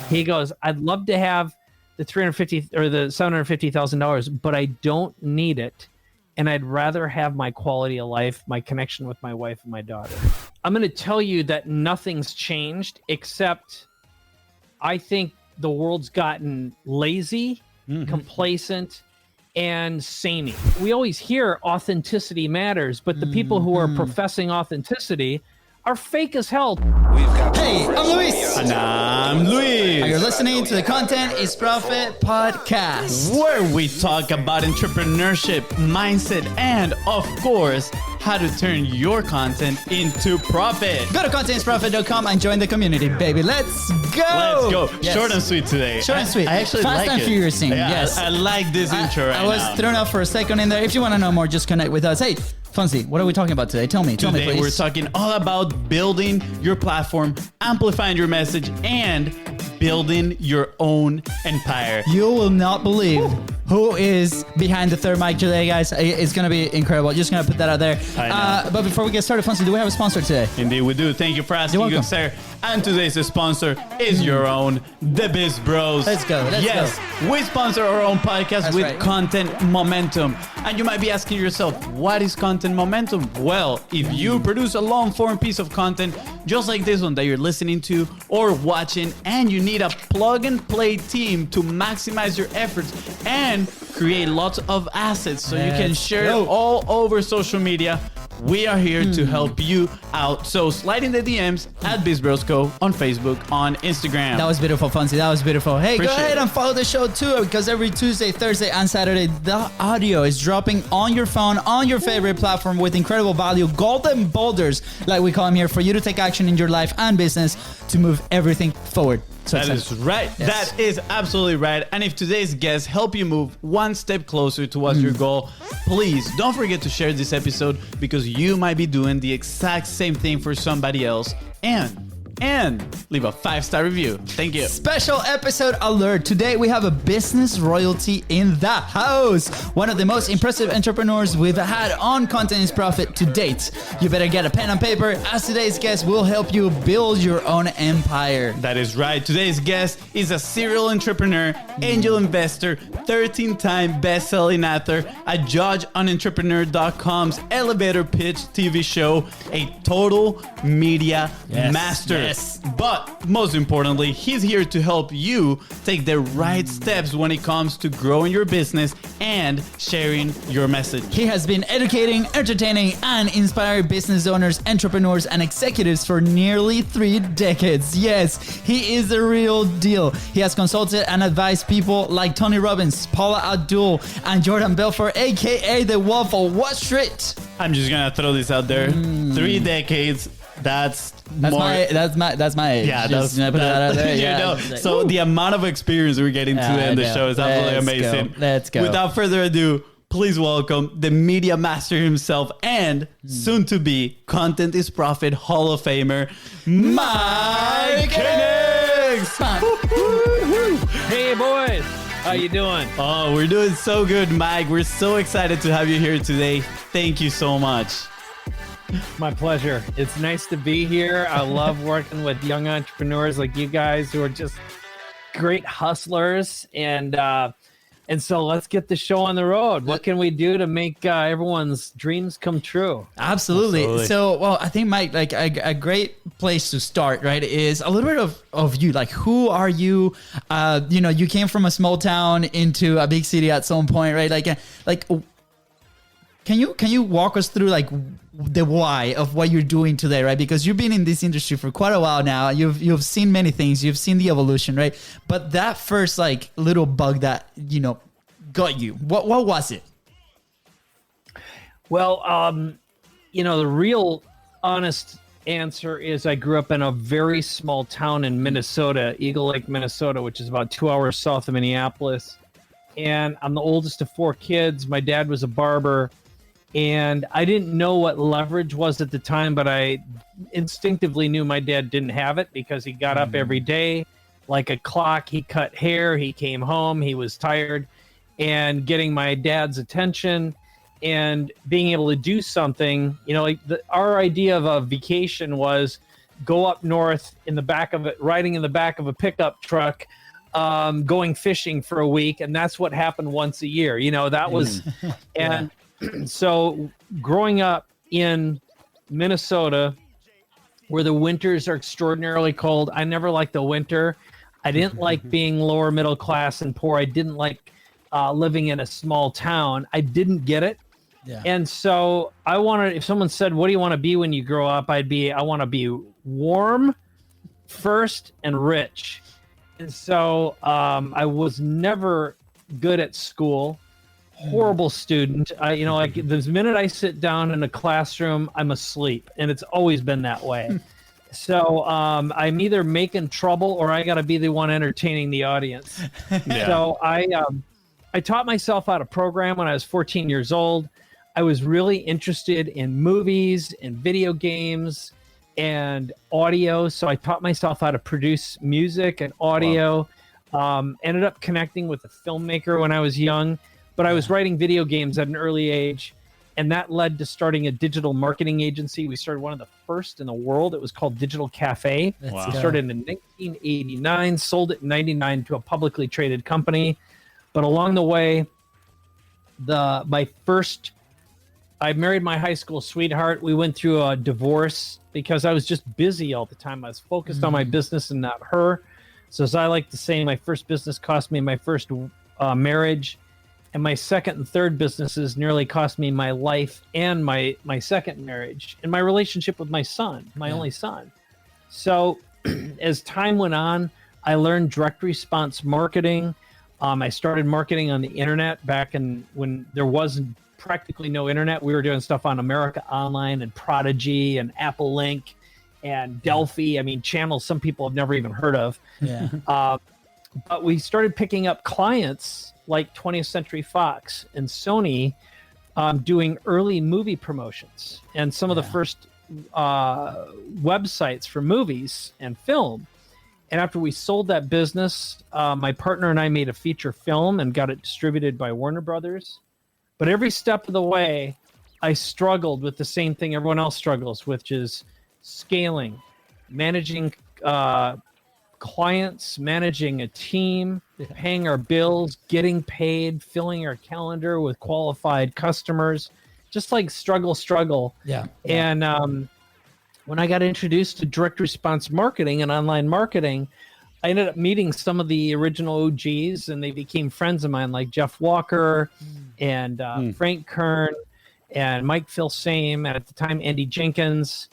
He goes, I'd love to have the $350 or the $750,000, but I don't need it. And I'd rather have my quality of life, my connection with my wife and my daughter. I'm going to tell you that nothing's changed, except I think the world's gotten lazy, complacent, and samey. We always hear authenticity matters, but the people who are professing authenticity are fake as hell. Hey, I'm Luis. And I'm Luis. And you're listening to the Content is Profit podcast, where we talk about entrepreneurship, mindset, and of course, how to turn your content into profit. Go to contentisprofit.com and join the community, baby. Let's go. Let's go. Yes. Short and sweet today. Short and sweet. I actually Fast like and it. Furious. Yes. I like this intro right I was now. thrown off for a second in there. If you want to know more, just connect with us. Hey, Fonzie, what are we talking about today? Tell me, Today please. we're talking all about building your platform, amplifying your message, and building your own empire. You will not believe who is behind the third mic today, guys. It's going to be incredible. Just going to put that out there. But before we get started, Fonzie, do we have a sponsor today? Indeed, we do. Thank you for asking, You're good welcome. sir. And today's sponsor is your own, The Biz Bros. Let's go. Yes, we sponsor our own podcast That's with right. content momentum. And you might be asking yourself, what is content momentum? Well, if you produce a long form piece of content, just like this one that you're listening to or watching, and you need a plug and play team to maximize your efforts and create lots of assets so you can share it all over social media, we are here to help you out. So slide in the DMs at BizBrosCo on Facebook, on Instagram. That was beautiful, Fonzie. That was beautiful. Hey, Appreciate go ahead it. and follow the show too, because every Tuesday, Thursday, and Saturday, the audio is dropping on your phone, on your favorite platform with incredible value, golden boulders, like we call them here, for you to take action in your life and business to move everything forward. So That is right. Yes. That is absolutely right. And if today's guests help you move one step closer towards your goal, please don't forget to share this episode, because you might be doing the exact same thing for somebody else. And leave a 5-star review. Thank you. Special episode alert. Today we have a business royalty in the house. One of the most impressive entrepreneurs we've had on Content is Profit to date. You better get a pen and paper, as today's guest will help you build your own empire. That is right. Today's guest is a serial entrepreneur, angel investor, 13-time best-selling author, a judge on Entrepreneur.com's elevator pitch TV show, a total media master. Yes. But most importantly, he's here to help you take the right steps when it comes to growing your business and sharing your message. He has been educating, entertaining, and inspiring business owners, entrepreneurs, and executives for nearly 3 decades. Yes, he is the real deal. He has consulted and advised people like Tony Robbins, Paula Abdul, and Jordan Belfort, aka the Wolf of Wall Street. I'm just gonna throw this out there. 3 decades. That's more. That's my age. Yeah, Just gonna put that out there. you Yeah, know, just like, so the amount of experience we're getting to end the I know. show is absolutely Let's amazing. go. Let's go. Without further ado, please welcome the media master himself and soon to be Content is Profit Hall of Famer, Mike Koenigs. Hey, boys. How you doing? Oh, we're doing so good, Mike. We're so excited to have you here today. Thank you so much. My pleasure. It's nice to be here. I love working with young entrepreneurs like you guys who are just great hustlers. And so let's get the show on the road. What can we do to make everyone's dreams come true? Absolutely. So, well, I think, Mike, like a great place to start, right, is a little bit of you. Like, who are you? You came from a small town into a big city at some point, right? Like, can you walk us through like the why of what you're doing today, right? Because you've been in this industry for quite a while now. You've seen many things. You've seen the evolution, right? But that first like little bug that got you. What was it? Well, the real honest answer is I grew up in a very small town in Minnesota, Eagle Lake, Minnesota, which is about 2 hours south of Minneapolis. And I'm the oldest of 4 kids. My dad was a barber. And I didn't know what leverage was at the time, but I instinctively knew my dad didn't have it because he got up every day like a clock. He cut hair. He came home. He was tired. And getting my dad's attention and being able to do something, our idea of a vacation was go up north riding in the back of a pickup truck, going fishing for a week. And that's what happened once a year. That was, and so growing up in Minnesota, where the winters are extraordinarily cold, I never liked the winter. I didn't like being lower middle class and poor. I didn't like living in a small town. I didn't get it. Yeah. And so if someone said, what do you want to be when you grow up? I want to be warm first and rich. And so I was never good at school, horrible student. Like the minute I sit down in a classroom, I'm asleep, and it's always been that way. So I'm either making trouble or I got to be the one entertaining the audience. Yeah. So I taught myself how to program when I was 14 years old. I was really interested in movies and video games and audio. So I taught myself how to produce music and audio. Wow. Ended up connecting with a filmmaker when I was young, but I was writing video games at an early age. And that led to starting a digital marketing agency. We started one of the first in the world. It was called Digital Cafe. Wow. We started in 1989, sold it in 99 to a publicly traded company. But along the way, I married my high school sweetheart. We went through a divorce because I was just busy all the time. I was focused on my business and not her. So as I like to say, my first business cost me my first marriage. And my second and third businesses nearly cost me my life and my second marriage and my relationship with my son, my only son. So as time went on, I learned direct response marketing. I started marketing on the internet back when there wasn't practically no internet. We were doing stuff on America Online and Prodigy and Apple Link and Delphi. I mean, channels some people have never even heard of. Yeah. But we started picking up clients like 20th Century Fox and Sony, doing early movie promotions and some of the first websites for movies and film. And after we sold that business, my partner and I made a feature film and got it distributed by Warner Brothers. But every step of the way, I struggled with the same thing everyone else struggles, which is scaling, managing clients, managing a team, paying our bills, getting paid, filling our calendar with qualified customers, just like struggle. Yeah. And when I got introduced to direct response marketing and online marketing, I ended up meeting some of the original OGs, and they became friends of mine, like Jeff Walker and Frank Kern and Mike Filsame, and at the time, Andy Jenkins,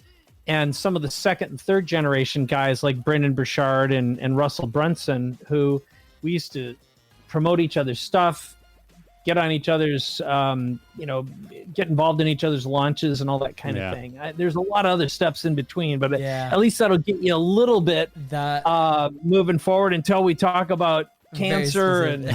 and some of the second and third generation guys like Brendan Burchard and Russell Brunson, who we used to promote each other's stuff, get on each other's, get involved in each other's launches and all that kind of thing. There's a lot of other steps in between, but at least that'll get you a little bit moving forward until we talk about cancer and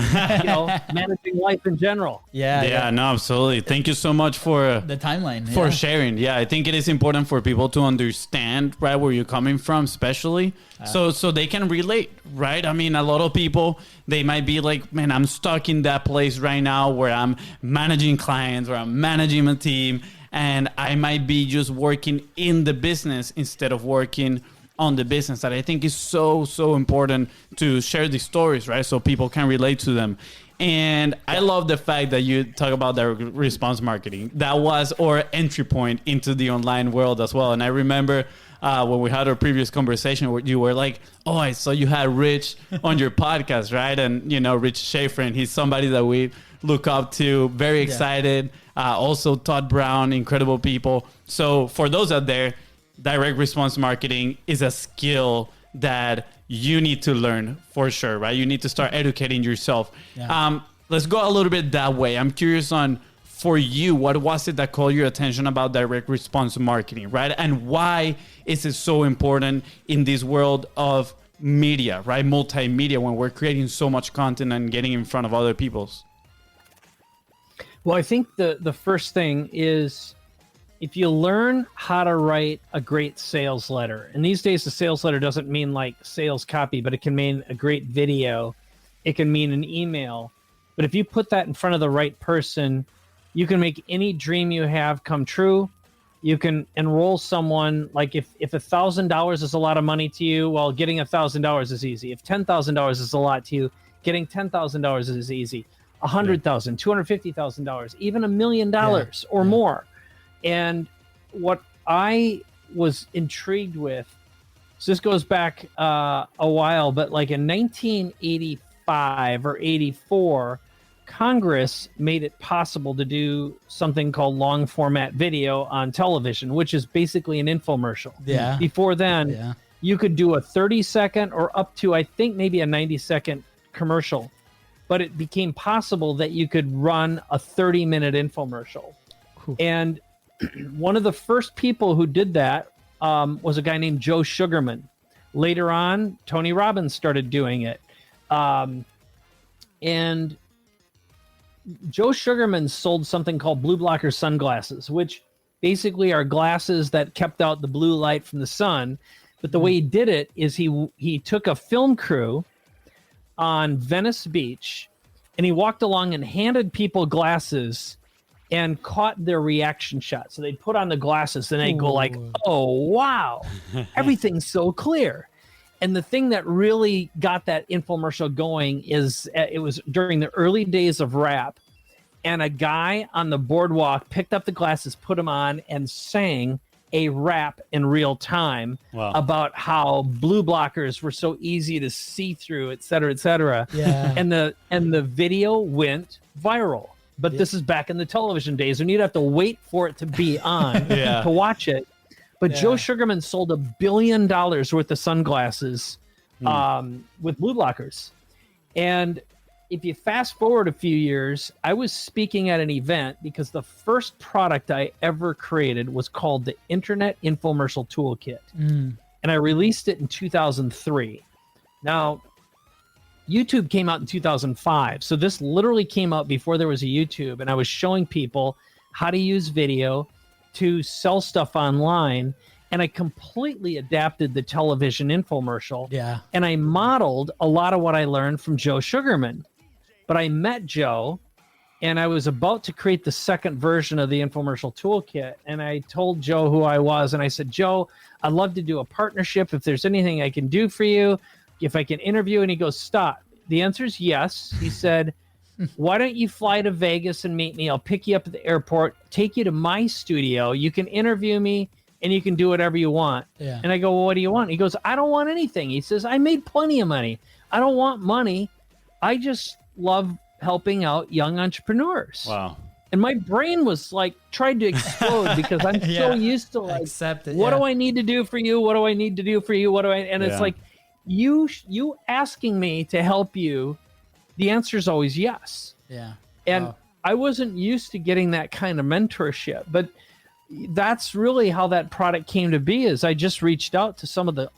managing life in general. Yeah, no, absolutely. Thank you so much for the timeline for sharing. I think it is important for people to understand right where you're coming from, especially so they can relate, right? I mean, a lot of people, they might be like, man, I'm stuck in that place right now where I'm managing clients, where I'm managing a team, and I might be just working in the business instead of working on the business. That I think is so important to share these stories, right? So people can relate to them. And I love the fact that you talk about the response marketing. That was our entry point into the online world as well. And I remember when we had our previous conversation where you were like, oh, I saw you had Rich on your podcast, right? And, Rich Schaefer, and he's somebody that we look up to, very excited. Also Todd Brown, incredible people. So for those out there, direct response marketing is a skill that you need to learn for sure, right? You need to start educating yourself. Let's go a little bit that way. I'm curious on, for you, what was it that caught your attention about direct response marketing, right? And why is it so important in this world of media, right? Multimedia, when we're creating so much content and getting in front of other people's. Well, I think the first thing is, if you learn how to write a great sales letter, and these days the sales letter doesn't mean like sales copy, but it can mean a great video. It can mean an email. But if you put that in front of the right person, you can make any dream you have come true. You can enroll someone, like if $1,000 is a lot of money to you, well, getting $1,000 is easy. If $10,000 is a lot to you, getting $10,000 is easy. $100,000, $250,000, even $1 million or more. And what I was intrigued with, so this goes back a while, but like in 1985 or 84, Congress made it possible to do something called long format video on television, which is basically an infomercial. Yeah. Before then, you could do a 30-second or up to, I think, maybe a 90-second commercial. But it became possible that you could run a 30-minute infomercial. Cool. And one of the first people who did that was a guy named Joe Sugarman. Later on, Tony Robbins started doing it. And Joe Sugarman sold something called blue blocker sunglasses, which basically are glasses that kept out the blue light from the sun. But the way he did it is he took a film crew on Venice Beach, and he walked along and handed people glasses and caught their reaction shot. So they'd put on the glasses and they'd go like, oh, wow, everything's so clear. And the thing that really got that infomercial going is it was during the early days of rap, and a guy on the boardwalk picked up the glasses, put them on, and sang a rap in real time about how blue blockers were so easy to see through, et cetera, et cetera. Yeah. And the video went viral. But this is back in the television days, and you'd have to wait for it to be on to watch it. But Joe Sugarman sold $1 billion worth of sunglasses with blue blockers. And if you fast forward a few years, I was speaking at an event because the first product I ever created was called the Internet Infomercial Toolkit. And I released it in 2003. Now, YouTube came out in 2005. So this literally came out before there was a YouTube. And I was showing people how to use video to sell stuff online, and I completely adapted the television infomercial. Yeah. And I modeled a lot of what I learned from Joe Sugarman. But I met Joe, and I was about to create the second version of the infomercial toolkit, and I told Joe who I was, and I said, Joe, I'd love to do a partnership if there's anything I can do for you, if I can interview. And he goes, stop. The answer is yes. He said, why don't you fly to Vegas and meet me? I'll pick you up at the airport, take you to my studio. You can interview me, and you can do whatever you want. Yeah. And I go, well, what do you want? He goes, I don't want anything. He says, I made plenty of money. I don't want money. I just love helping out young entrepreneurs. Wow. And my brain was like, tried to explode because I'm so used to like, what do I need to do for you? What do I need to do for you? What do I, and it's like, you asking me to help you, the answer is always yes. Yeah. And I wasn't used to getting that kind of mentorship, but that's really how that product came to be. Is I just reached out to some of the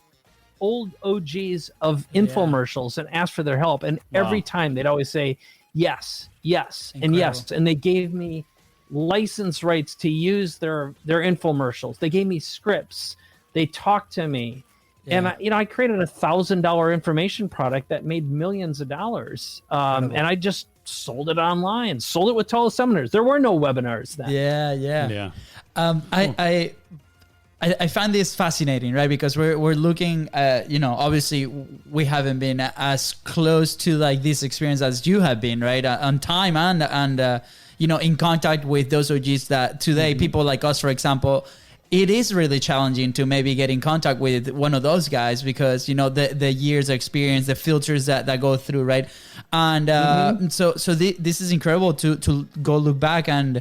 old OGs of infomercials and asked for their help. And every time they'd always say, yes, yes, and yes. And they gave me license rights to use their infomercials. They gave me scripts. They talked to me. Yeah. And I created a $1,000 information product that made millions of dollars. And I just sold it online, sold it with teleseminars. There were no webinars then. Yeah. I find this fascinating, right? Because we're looking at, obviously we haven't been as close to like this experience as you have been, right? On time and in contact with those OGs that today, people like us, for example, it is really challenging to maybe get in contact with one of those guys because, the years of experience, the filters that go through, right? And so this is incredible to go look back and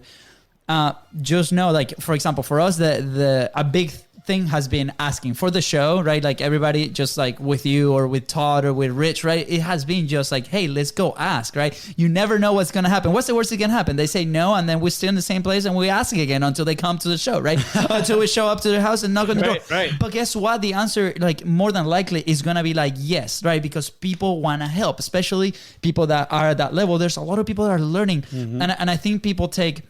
just know, like, for example, for us, a big thing has been asking for the show, right? Like everybody, just like with you or with Todd or with Rich, right? It has been just like, hey, let's go ask, right? You never know what's going to happen. What's the worst that can happen? They say no, and then we're still in the same place and we ask again until they come to the show, right? Until we show up to their house and knock on the door. Right. But guess what? The answer, like, more than likely is going to be like, yes, right? Because people want to help, especially people that are at that level. There's a lot of people that are learning. And I think people take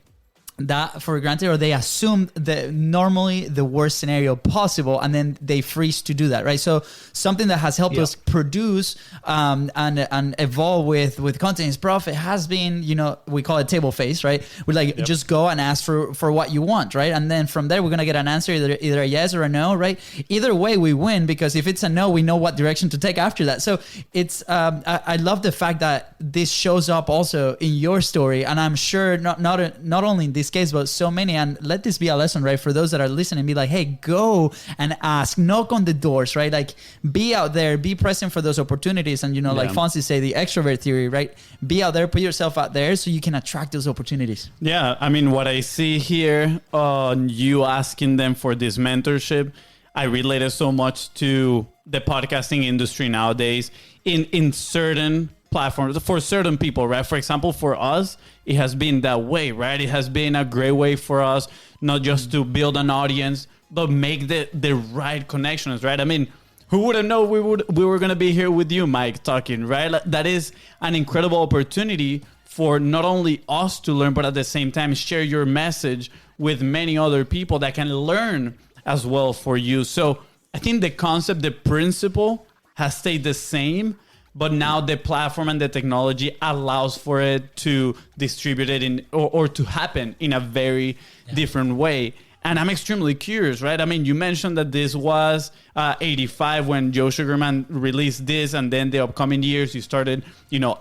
that for granted, or they assume that normally the worst scenario possible, and then they freeze to do that, right? So something that has helped us produce and evolve with content is Profit has been, we call it table face, right? We just go and ask for what you want, right? And then from there we're gonna get an answer, either a yes or a no, right? Either way we win, because if it's a no, we know what direction to take after that. So it's I love the fact that this shows up also in your story, and I'm sure not only in this case, but so many. And let this be a lesson, right, for those that are listening. Be like, hey, go and ask, knock on the doors, right? Like, be out there, be present for those opportunities. And like Fonzie say, the extrovert theory, right? Be out there, put yourself out there so you can attract those opportunities. Yeah, I mean, what I see here on you asking them for this mentorship, I relate it so much to the podcasting industry nowadays in certain platforms for certain people, right? For example, for us, it has been that way, right? It has been a great way for us, not just to build an audience, but make the right connections, right? I mean, who would have known we were going to be here with you, Mike, talking, right? That is an incredible opportunity for not only us to learn, but at the same time, share your message with many other people that can learn as well for you. So I think the concept, the principle has stayed the same, but now the platform and the technology allows for it to distribute it in or to happen in a very different way. And I'm extremely curious, right? I mean, you mentioned that this was 85 when Joe Sugarman released this, and then the upcoming years you started,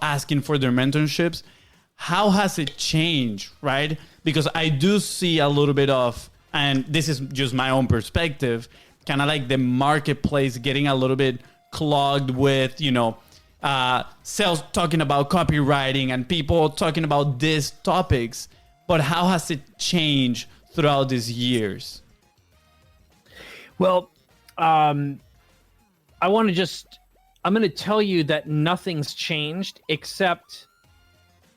asking for their mentorships. How has it changed, right? Because I do see a little bit of, and this is just my own perspective, kind of like the marketplace getting a little bit clogged with, sales talking about copywriting and people talking about these topics. But how has it changed throughout these years? Well, I'm going to tell you that nothing's changed, except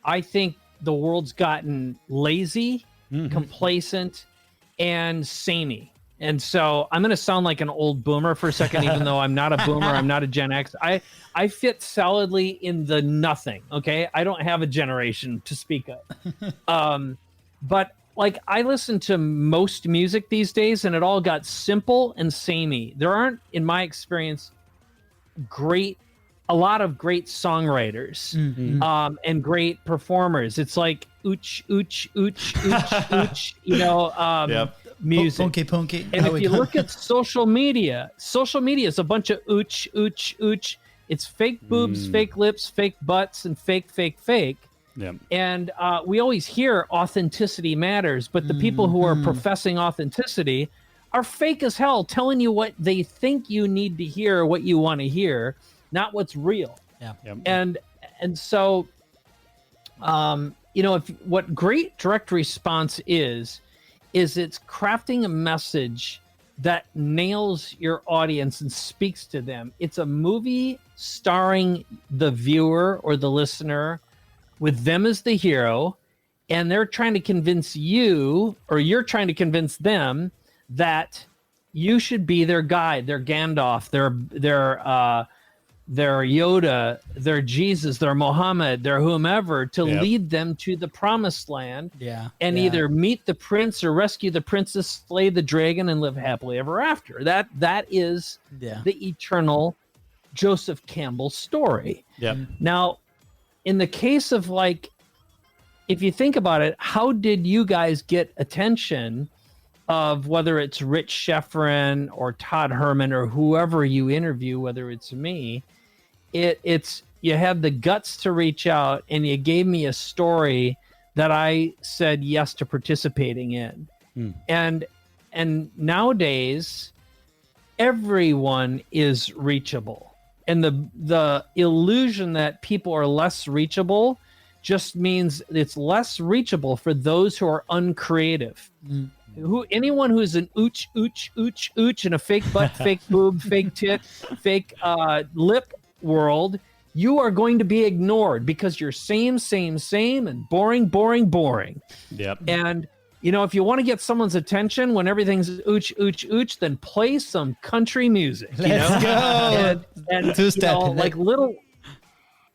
I think the world's gotten lazy, complacent, and samey. And so I'm going to sound like an old boomer for a second, even though I'm not a boomer, I'm not a Gen X. I fit solidly in the nothing, okay? I don't have a generation to speak of. But like, I listen to most music these days, and it all got simple and samey. There aren't, in my experience, a lot of great songwriters and great performers. It's like ooch, ooch, ooch, ooch, ooch, music. Punky. And if you look at social media is a bunch of ooch, ooch, ooch. It's fake boobs, fake lips, fake butts, and fake. Yeah. And we always hear authenticity matters, but the people who are professing authenticity are fake as hell, telling you what they think you need to hear, what you want to hear, not what's real. Yeah. Yep. And so, what great direct response is it's crafting a message that nails your audience and speaks to them. It's a movie starring the viewer or the listener with them as the hero, and they're trying to convince you, or you're trying to convince them, that you should be their guide, their Gandalf, their Yoda, their Jesus, their Muhammad, their whomever, to lead them to the promised land. And either meet the prince or rescue the princess, slay the dragon, and live happily ever after. That is the eternal Joseph Campbell story. Now, in the case of, like, if you think about it, how did you guys get attention of, whether it's Rich Schefren or Todd Herman or whoever you interview, whether it's me, it's you have the guts to reach out, and you gave me a story that I said yes to participating in. And nowadays everyone is reachable. And the illusion that people are less reachable just means it's less reachable for those who are uncreative. Anyone who's an ooch, ooch, ooch, ooch, and a fake butt, fake boob, fake tit, fake lip world, you are going to be ignored because you're same, and boring. Yep. And if you want to get someone's attention when everything's ooch, ooch, ooch, then play some country music. Let's go. And Two-step. like Lil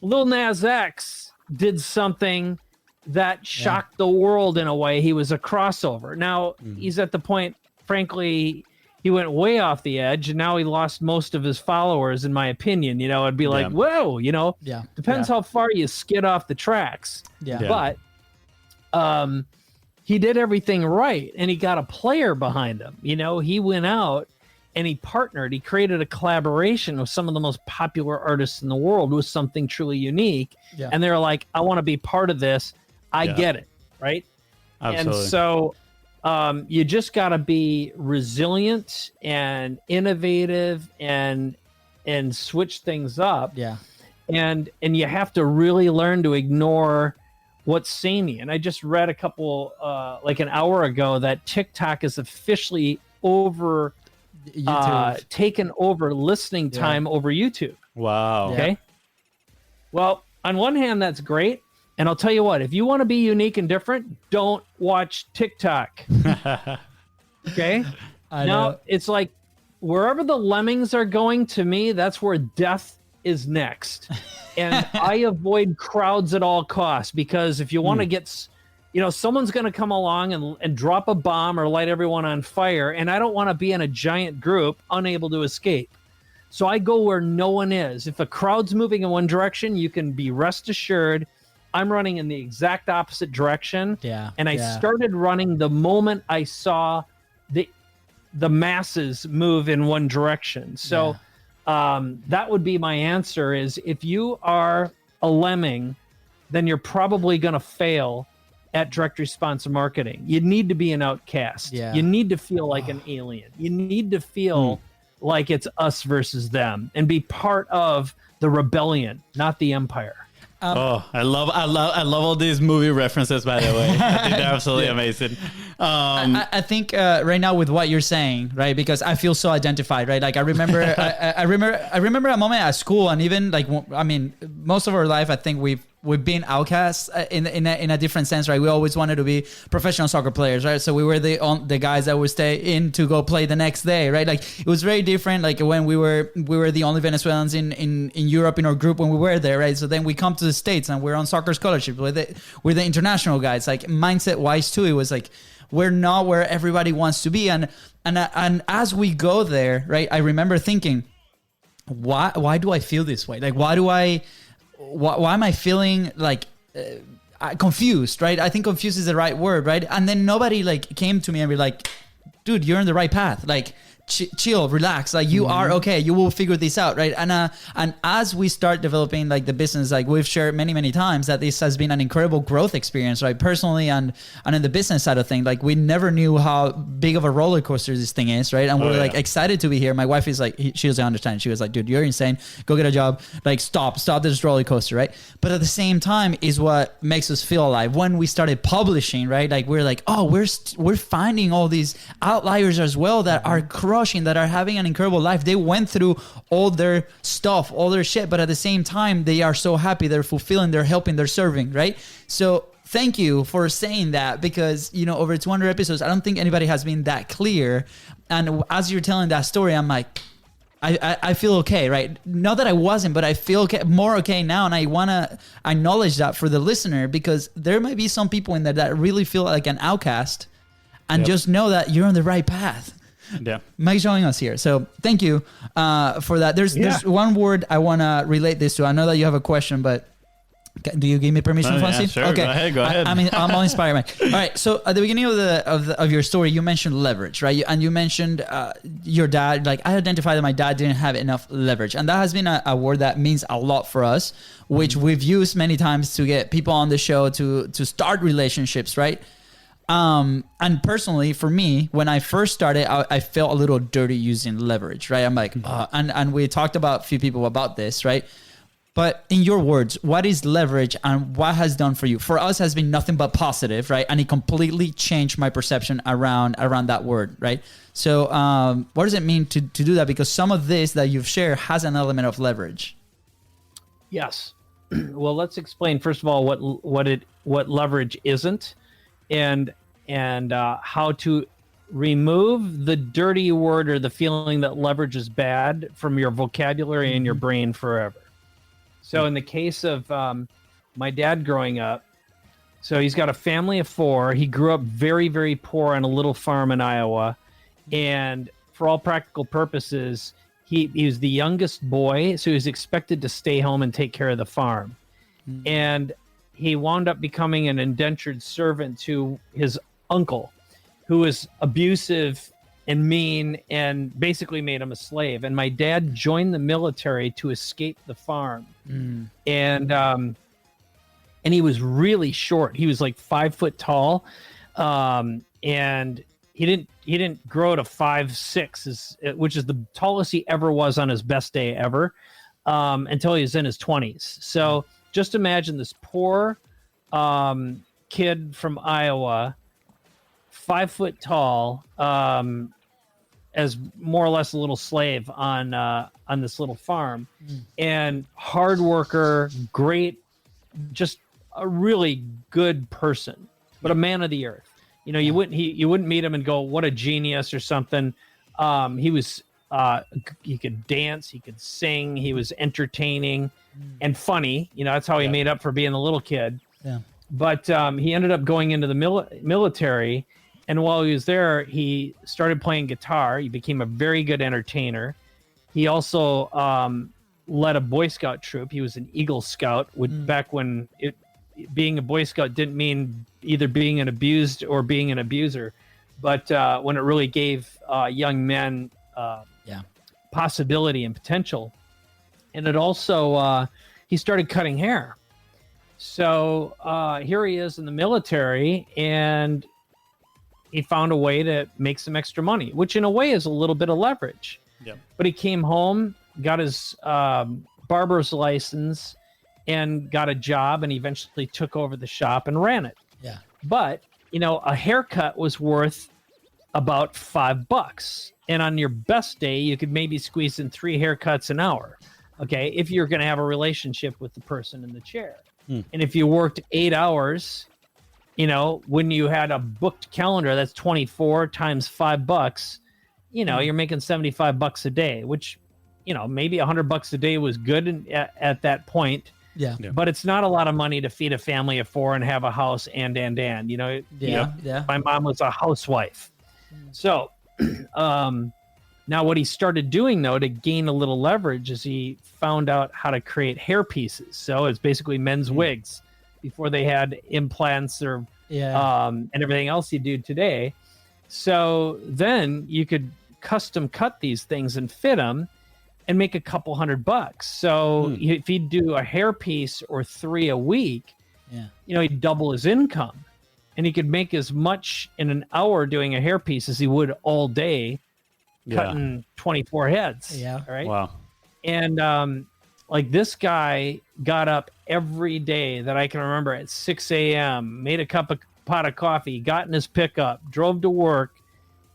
Nas X did something that shocked the world in a way. He was a crossover. Now he's at the point, frankly, he went way off the edge, and now he lost most of his followers, in my opinion. You know, it'd be like, whoa, you know, depends how far you skid off the tracks. But he did everything right, and he got a player behind him. You know, he went out and he partnered. He created a collaboration with some of the most popular artists in the world with something truly unique. And they're like, I want to be part of this. I get it, right? Absolutely. And so you just got to be resilient and innovative and switch things up. And you have to really learn to ignore what's samey. And I just read a couple, like an hour ago, that TikTok is officially taken over listening time over YouTube. Wow. Okay. Well, on one hand, that's great. And I'll tell you what, if you want to be unique and different, don't watch TikTok. Okay? Now, it's like wherever the lemmings are going, to me, that's where death is next. And I avoid crowds at all costs, because if you want to get, you know, someone's going to come along and drop a bomb or light everyone on fire, and I don't want to be in a giant group unable to escape. So I go where no one is. If a crowd's moving in one direction, you can be rest assured I'm running in the exact opposite direction. And I started running the moment I saw the masses move in one direction. So that would be my answer, is if you are a lemming, then you're probably going to fail at direct response marketing. You need to be an outcast. You need to feel like an alien. You need to feel like it's us versus them and be part of the rebellion, not the empire. I love all these movie references, by the way. I think they're absolutely amazing. I think right now with what you're saying, right? Because I feel so identified, right? Like I remember, I remember a moment at school, and even like, I mean, most of our life, I think we've been outcasts in a different sense, right? We always wanted to be professional soccer players, right? So we were the guys that would stay in to go play the next day, right? Like it was very different. Like when we were the only Venezuelans in Europe in our group when we were there, right? So then we come to the States and we're on soccer scholarship. We're the international guys. Like mindset wise too, it was like we're not where everybody wants to be, and as we go there, right? I remember thinking, why do I feel this way? Like why am I feeling like confused, right? I think confused is the right word, right? And then nobody like came to me and be like, dude, you're on the right path. Like chill, relax. Like you are okay. You will figure this out, right? And as we start developing like the business, like we've shared many times that this has been an incredible growth experience, right? Personally and in the business side of things, like we never knew how big of a roller coaster this thing is, right? And we're like excited to be here. My wife is like, she doesn't understand. She was like, dude, you're insane. Go get a job. Like stop this roller coaster, right? But at the same time is what makes us feel alive. When we started publishing, right? Like we're like, oh, we're finding all these outliers as well that are crushing, that are having an incredible life. They went through all their stuff, all their shit, but at the same time, they are so happy, they're fulfilling, they're helping, they're serving, right? So thank you for saying that, because, you know, over 200 episodes, I don't think anybody has been that clear. And as you're telling that story, I'm like, I feel okay, right? Not that I wasn't, but I feel okay, more okay now. And I want to acknowledge that for the listener, because there might be some people in there that really feel like an outcast, and just know that you're on the right path. Mike's showing us here. So thank you for that. There's one word I want to relate this to. I know that you have a question, but do you give me permission, Fonzie? Yeah, sure. Okay. Go ahead. I'm all inspired, Mike. All right. So at the beginning of your story, you mentioned leverage, right? And you mentioned your dad. Like I identified that my dad didn't have enough leverage, and that has been a word that means a lot for us, which we've used many times to get people on the show to start relationships, right? And personally, for me, when I first started, I felt a little dirty using leverage, right? I'm like, and we talked about a few people about this, right? But in your words, what is leverage and what has done for you? For us has been nothing but positive, right? And it completely changed my perception around that word, right? So what does it mean to do that? Because some of this that you've shared has an element of leverage. Yes. Well, let's explain first of all what leverage isn't, and how to remove the dirty word or the feeling that leverage is bad from your vocabulary and your brain forever. So in the case of my dad growing up, So he's got a family of 4. He grew up very, very poor on a little farm in Iowa. And for all practical purposes, he was the youngest boy, so he was expected to stay home and take care of the farm. And he wound up becoming an indentured servant to his uncle, who was abusive and mean and basically made him a slave. And my dad joined the military to escape the farm. And he was really short. He was like 5 foot tall. And he didn't grow to 5'6", which is the tallest he ever was on his best day ever, until he was in his 20s. So just imagine this poor kid from Iowa, 5 foot tall, as more or less a little slave on this little farm, and hard worker, great, just a really good person, but a man of the earth. You know, you wouldn't meet him and go, what a genius or something. He was he could dance, he could sing, he was entertaining and funny. You know, that's how he made up for being a little kid. Yeah. But he ended up going into the military, and while he was there, he started playing guitar. He became a very good entertainer. He also led a Boy Scout troop. He was an Eagle Scout back when being a Boy Scout didn't mean either being an abused or being an abuser, but when it really gave young men possibility and potential. And it also, he started cutting hair. So here he is in the military, and he found a way to make some extra money, which in a way is a little bit of leverage. Yep. But he came home, got his barber's license, and got a job, and eventually took over the shop and ran it. Yeah. But, you know, a haircut was worth about $5. And on your best day, you could maybe squeeze in 3 haircuts an hour. Okay. If you're going to have a relationship with the person in the chair. And if you worked 8 hours, you know, when you had a booked calendar, that's 24 times $5, you know, you're making $75 a day, which, you know, maybe $100 a day was good at that point. Yeah. But it's not a lot of money to feed a family of 4 and have a house and, you know. Yeah. My mom was a housewife. So now what he started doing, though, to gain a little leverage is he found out how to create hair pieces. So it's basically men's wigs before they had implants or and everything else you do today. So then you could custom cut these things and fit them and make a couple $100. So if he'd do a hair piece or 3 a week, you know, he'd double his income, and he could make as much in an hour doing a hair piece as he would all day cutting 24 heads. Yeah. Right. Wow. And like this guy got up every day that I can remember at 6 a.m., made a pot of coffee, got in his pickup, drove to work,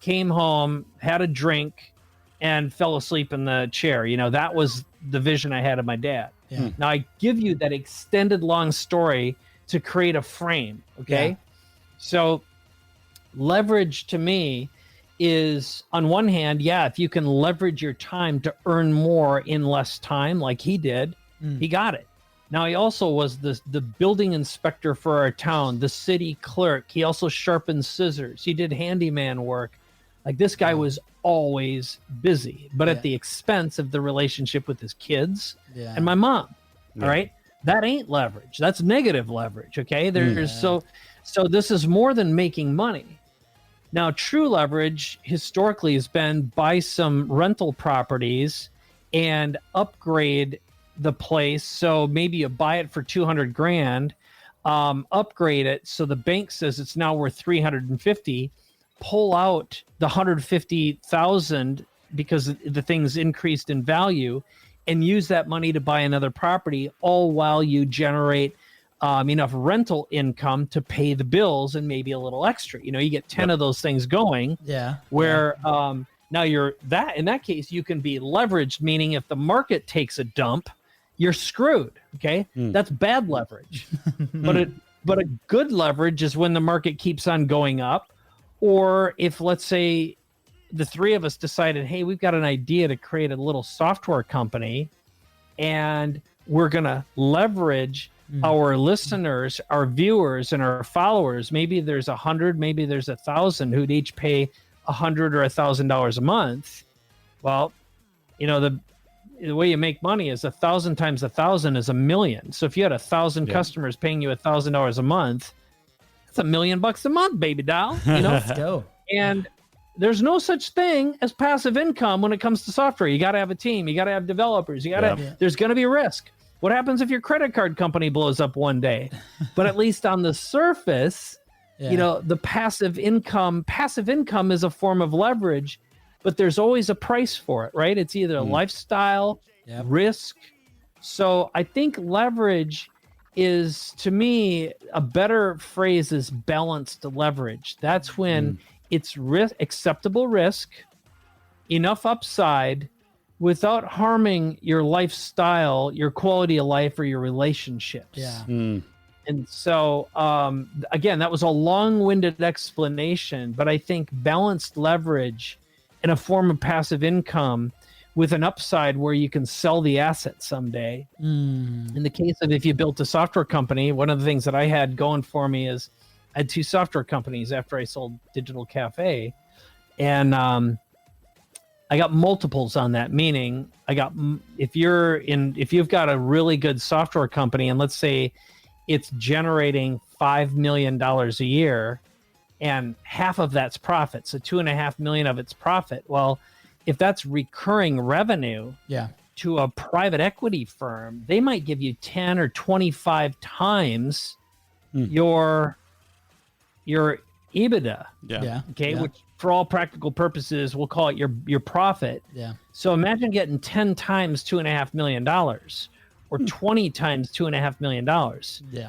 came home, had a drink, and fell asleep in the chair. You know, that was the vision I had of my dad. Yeah. Now I give you that extended long story to create a frame. Okay. Yeah. So leverage to me is, on one hand, if you can leverage your time to earn more in less time, like he did, he got it. Now he also was the building inspector for our town, the city clerk. He also sharpened scissors. He did handyman work. Like, this guy was always busy, but at the expense of the relationship with his kids and my mom. All right. That ain't leverage. That's negative leverage. Okay. There's so this is more than making money. Now, true leverage historically has been buy some rental properties and upgrade the place. So maybe you buy it for $200,000, upgrade it so the bank says it's now worth $350,000. Pull out the $150,000 because the thing's increased in value, and use that money to buy another property, all while you generate enough rental income to pay the bills and maybe a little extra. You know, you get 10 of those things going. Where now you're that in that case you can be leveraged, meaning if the market takes a dump, you're screwed. Okay, that's bad leverage. but a good leverage is when the market keeps on going up. Or if, let's say, the 3 of us decided, hey, we've got an idea to create a little software company, and we're going to leverage our listeners, our viewers, and our followers, maybe there's 100, maybe there's 1,000 who'd each pay $100 or $1,000 a month. Well, the way you make money is 1,000 times 1,000 is 1,000,000. So if you had 1,000 customers paying you $1,000 a month, that's $1,000,000 a month, baby doll. Let's go. And there's no such thing as passive income when it comes to software. You got to have a team. You got to have developers. There's going to be risk. What happens if your credit card company blows up one day? But at least on the surface, the passive income is a form of leverage, but there's always a price for it, right? It's either a lifestyle, risk. So I think leverage is, to me, a better phrase is balanced leverage. That's when it's acceptable risk, enough upside, without harming your lifestyle, your quality of life, or your relationships. Yeah. And so, again, that was a long-winded explanation, but I think balanced leverage in a form of passive income with an upside where you can sell the asset someday. In the case of if you built a software company, one of the things that I had going for me is I had 2 software companies after I sold Digital Cafe. And I got multiples on that, meaning if you've got a really good software company, and let's say it's generating $5 million a year, and half of that's profit, so $2.5 million of it's profit. Well, if that's recurring revenue to a private equity firm, they might give you 10 or 25 times your EBITDA. Which for all practical purposes, we'll call it your profit. So imagine getting 10 times $2.5 million or 20 times $2.5 million.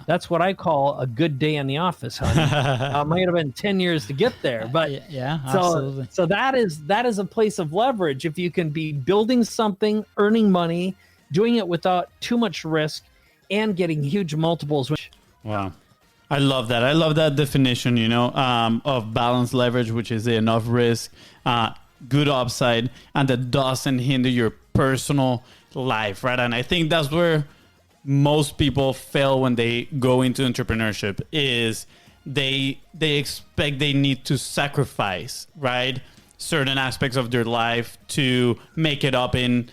That's what I call a good day in the office, honey. Might have been 10 years to get there, but absolutely. So that is a place of leverage. If you can be building something, earning money, doing it without too much risk, and getting huge multiples. Wow. I love that. I love that definition, of balanced leverage, which is enough risk, good upside, and that doesn't hinder your personal life, right? And I think that's where most people fail when they go into entrepreneurship is they expect they need to sacrifice, right, certain aspects of their life to make it up in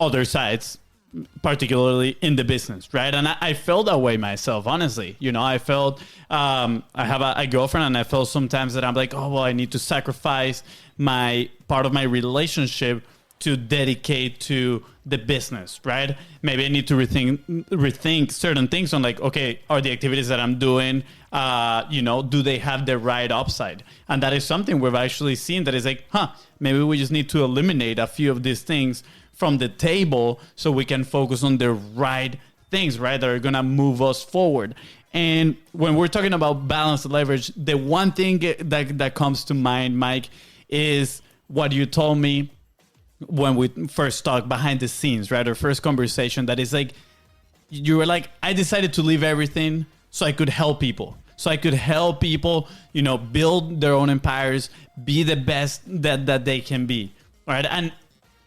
other sides, particularly in the business, right? And I felt that way myself, honestly. I felt I have a girlfriend, and I felt sometimes that I'm like, oh, well, I need to sacrifice my part of my relationship to dedicate to the business, right? Maybe I need to rethink certain things on, like, okay, are the activities that I'm doing, do they have the right upside? And that is something we've actually seen that is like, maybe we just need to eliminate a few of these things from the table so we can focus on the right things, right, that are going to move us forward. And when we're talking about balanced leverage, the one thing that comes to mind, Mike, is what you told me when we first talked behind the scenes, right? Our first conversation, that is like, you were like, I decided to leave everything so I could help people. So I could help people, build their own empires, be the best that they can be, right? And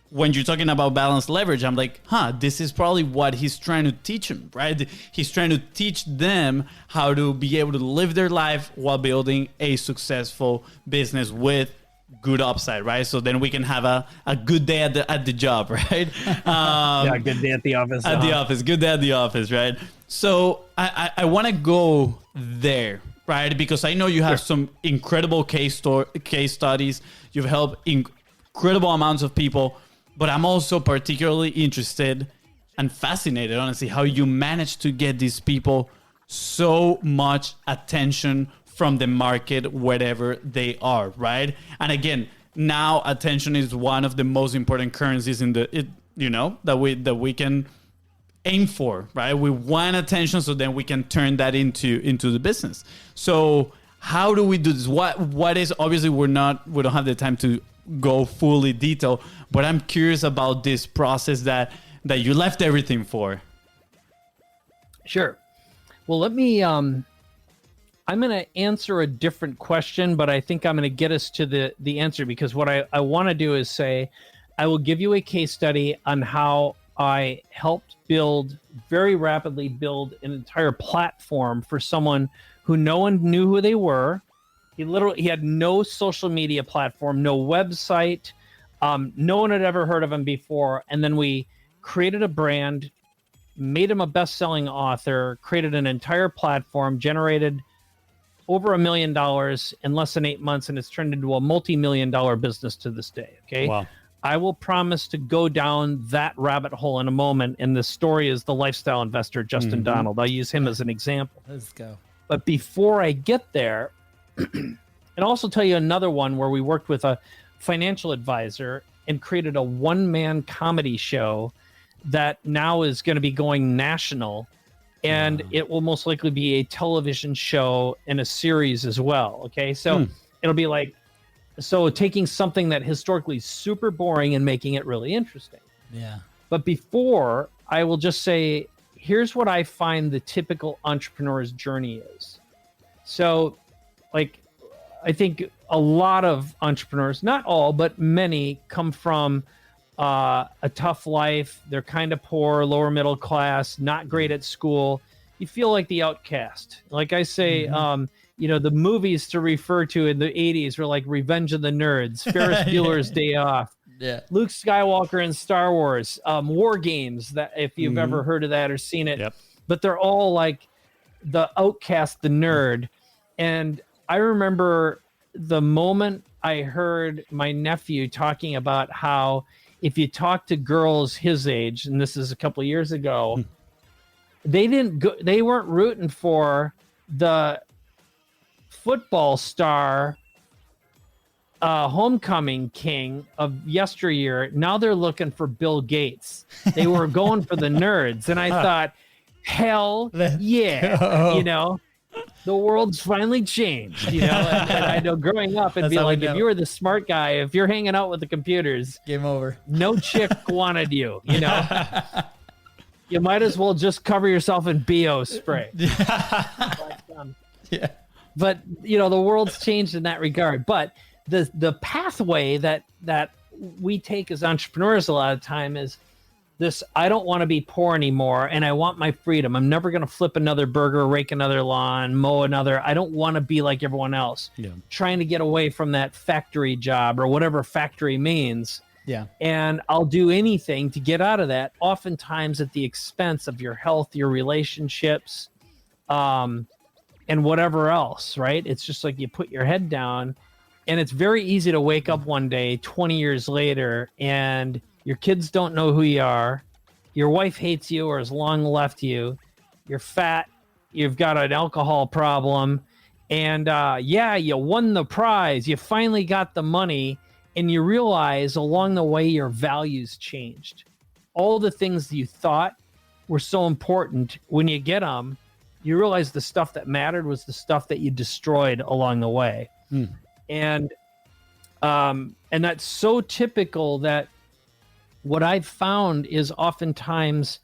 when you're talking about balanced leverage, I'm like, this is probably what he's trying to teach them, right? He's trying to teach them how to be able to live their life while building a successful business with good upside, right? So then we can have a good day at the job, right? Good day at the office. At the office, good day at the office, right? So I want to go there, right? Because I know you have some incredible case studies. You've helped incredible amounts of people. But I'm also particularly interested and fascinated, honestly, how you managed to get these people so much attention from the market, wherever they are, right? And again, now attention is one of the most important currencies that we can aim for, right? We want attention, so then we can turn that into the business. So how do we do this? What is, obviously we don't have the time to go fully detail, but I'm curious about this process that you left everything for. Sure. Well, let me I'm going to answer a different question, but I think I'm going to get us to the answer, because what I want to do is say, I will give you a case study on how I helped very rapidly build an entire platform for someone who no one knew who they were. He had no social media platform, no website. No one had ever heard of him before. And then we created a brand, made him a best-selling author, created an entire platform, generated over $1 million in less than 8 months, and it's turned into a multi-million-dollar business to this day. Okay. Wow. I will promise to go down that rabbit hole in a moment. And the story is the lifestyle investor, Justin Donald. I'll use him as an example. Let's go. But before I get there, and also tell you another one where we worked with a financial advisor and created a one-man comedy show that now is going to be going national. And it will most likely be a television show and a series as well. Okay. So it'll be like, taking something that historically is super boring and making it really interesting. Yeah. But before, I will just say, here's what I find the typical entrepreneur's journey is. So, like, I think a lot of entrepreneurs, not all, but many, come from a tough life. They're kind of poor, lower middle class, not great at school. You feel like the outcast. Like I say, the movies to refer to in the 80s were like Revenge of the Nerds, Ferris Bueller's Day Off, Luke Skywalker in Star Wars, War Games, that if you've ever heard of that or seen it. Yep. But they're all like the outcast, the nerd. And I remember the moment I heard my nephew talking about how if you talk to girls his age, and this is a couple of years ago, they weren't rooting for the football star, homecoming king of yesteryear. Now they're looking for Bill Gates. They were going for the nerds. And I thought, hell yeah, the world's finally changed, and I know growing up, it'd be like, if you were the smart guy, if you're hanging out with the computers, game over. No chick wanted you, You might as well just cover yourself in BO spray. But the world's changed in that regard. But the pathway that we take as entrepreneurs a lot of time is this: I don't want to be poor anymore, and I want my freedom. I'm never going to flip another burger, rake another lawn, mow another. I don't want to be like everyone else. Yeah. Trying to get away from that factory job or whatever factory means. Yeah. And I'll do anything to get out of that, oftentimes at the expense of your health, your relationships, and whatever else, right? It's just like you put your head down, and it's very easy to wake up one day 20 years later and your kids don't know who you are. Your wife hates you or has long left you. You're fat. You've got an alcohol problem. And you won the prize. You finally got the money. And you realize along the way your values changed. All the things that you thought were so important, when you get them, you realize the stuff that mattered was the stuff that you destroyed along the way. And that's so typical that what I've found is oftentimes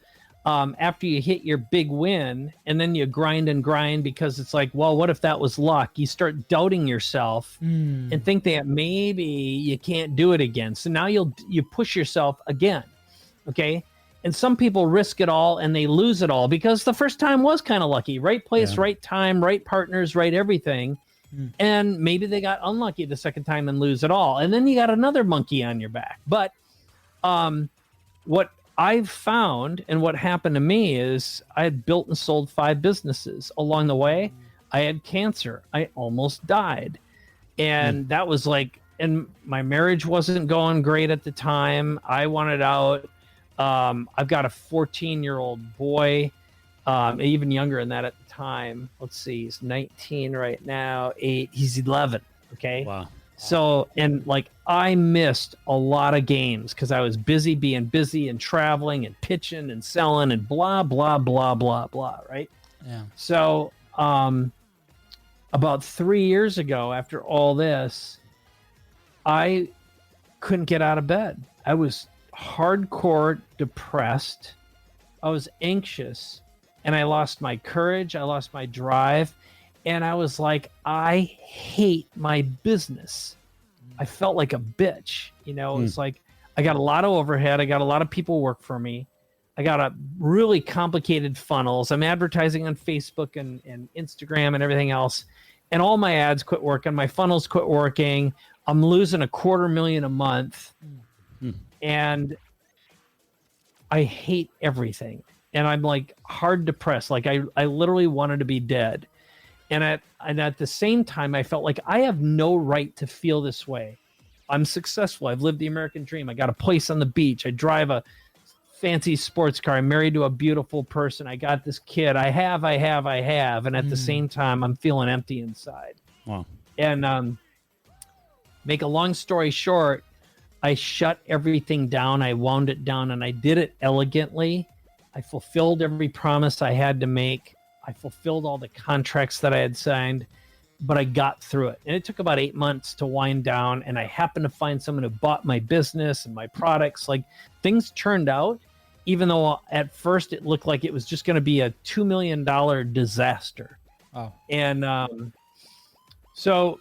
after you hit your big win and then you grind and grind because it's like, well, what if that was luck? You start doubting yourself and think that maybe you can't do it again. So now you push yourself again. Okay. And some people risk it all and they lose it all because the first time was kind of lucky. Right place, right time, right partners, right everything. And maybe they got unlucky the second time and lose it all. And then you got another monkey on your back. But what I've found and what happened to me is I had built and sold 5 businesses. Along the way, I had cancer. I almost died. And that was like, and my marriage wasn't going great at the time. I wanted out. I've got a 14-year-old boy, even younger than that at the time. Let's see, he's 19 right now, 8, he's 11. Okay. Wow. So, and like I missed a lot of games because I was being busy and traveling and pitching and selling and blah, blah, blah, blah, blah. Right. Yeah. So, about 3 years ago, after all this, I couldn't get out of bed. I was hardcore depressed. I was anxious and I lost my courage. I lost my drive. And I was like, I hate my business. I felt like a bitch. It's like I got a lot of overhead. I got a lot of people work for me. I got a really complicated funnels. I'm advertising on Facebook and Instagram and everything else. And all my ads quit working. My funnels quit working. I'm losing $250,000 a month. And I hate everything. And I'm like hard depressed. Like I literally wanted to be dead. And at the same time, I felt like I have no right to feel this way. I'm successful. I've lived the American dream. I got a place on the beach. I drive a fancy sports car. I'm married to a beautiful person. I got this kid. I have. And at the same time, I'm feeling empty inside. Wow. And make a long story short, I shut everything down. I wound it down, and I did it elegantly. I fulfilled every promise I had to make. I fulfilled all the contracts that I had signed, but I got through it. And it took about 8 months to wind down, and I happened to find someone who bought my business and my products. Like, things turned out, even though at first it looked like it was just going to be a $2 million disaster. Wow. And so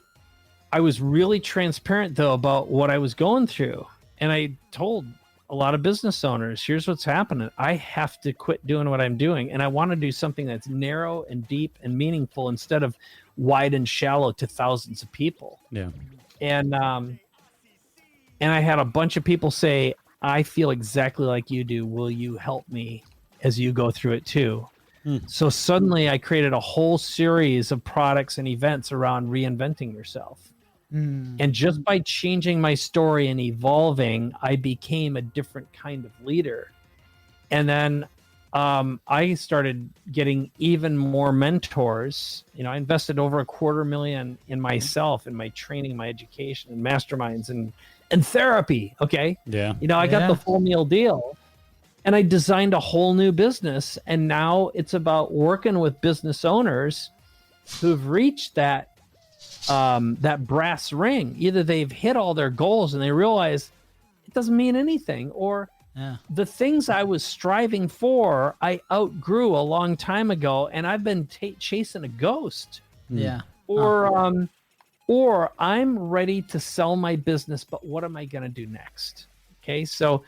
I was really transparent, though, about what I was going through. And I told a lot of business owners, here's what's happening. I have to quit doing what I'm doing. And I want to do something that's narrow and deep and meaningful instead of wide and shallow to thousands of people. Yeah. And I had a bunch of people say, I feel exactly like you do. Will you help me as you go through it too? So suddenly I created a whole series of products and events around reinventing yourself. And just by changing my story and evolving, I became a different kind of leader. And then I started getting even more mentors. You know, I invested over $250,000 in myself, in my training, my education, and masterminds and therapy. Okay. Yeah. You know, I got the full meal deal, and I designed a whole new business. And now it's about working with business owners who've reached that brass ring. Either they've hit all their goals and they realize it doesn't mean anything, or the things I was striving for, I outgrew a long time ago, and I've been chasing a ghost. Yeah. Or I'm ready to sell my business, but what am I going to do next? Okay. So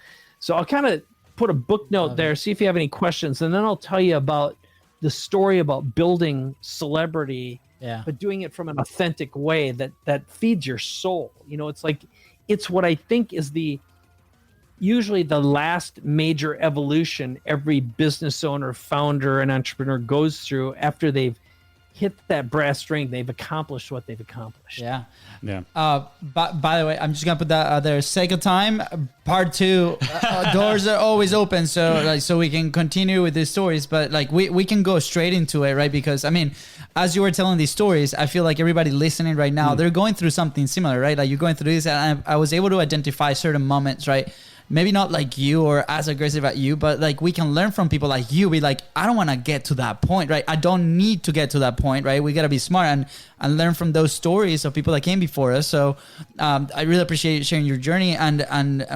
I'll kind of put a book note there, see if you have any questions, and then I'll tell you about the story about building celebrity, but doing it from an authentic way that feeds your soul. You know, it's what I think is usually the last major evolution every business owner, founder, and entrepreneur goes through after they've hit that brass ring. They've accomplished what they've accomplished. Yeah. By the way, I'm just gonna put that out there. Sake of time, part 2. Doors are always open, so we can continue with these stories. But like we can go straight into it, right? Because I mean, as you were telling these stories, I feel like everybody listening right now, they're going through something similar, right? Like you're going through this, and I was able to identify certain moments, right? Maybe not like you or as aggressive at you, but like we can learn from people like you. Be like, I don't want to get to that point, right? I don't need to get to that point, right? We got to be smart and learn from those stories of people that came before us. So I really appreciate you sharing your journey, and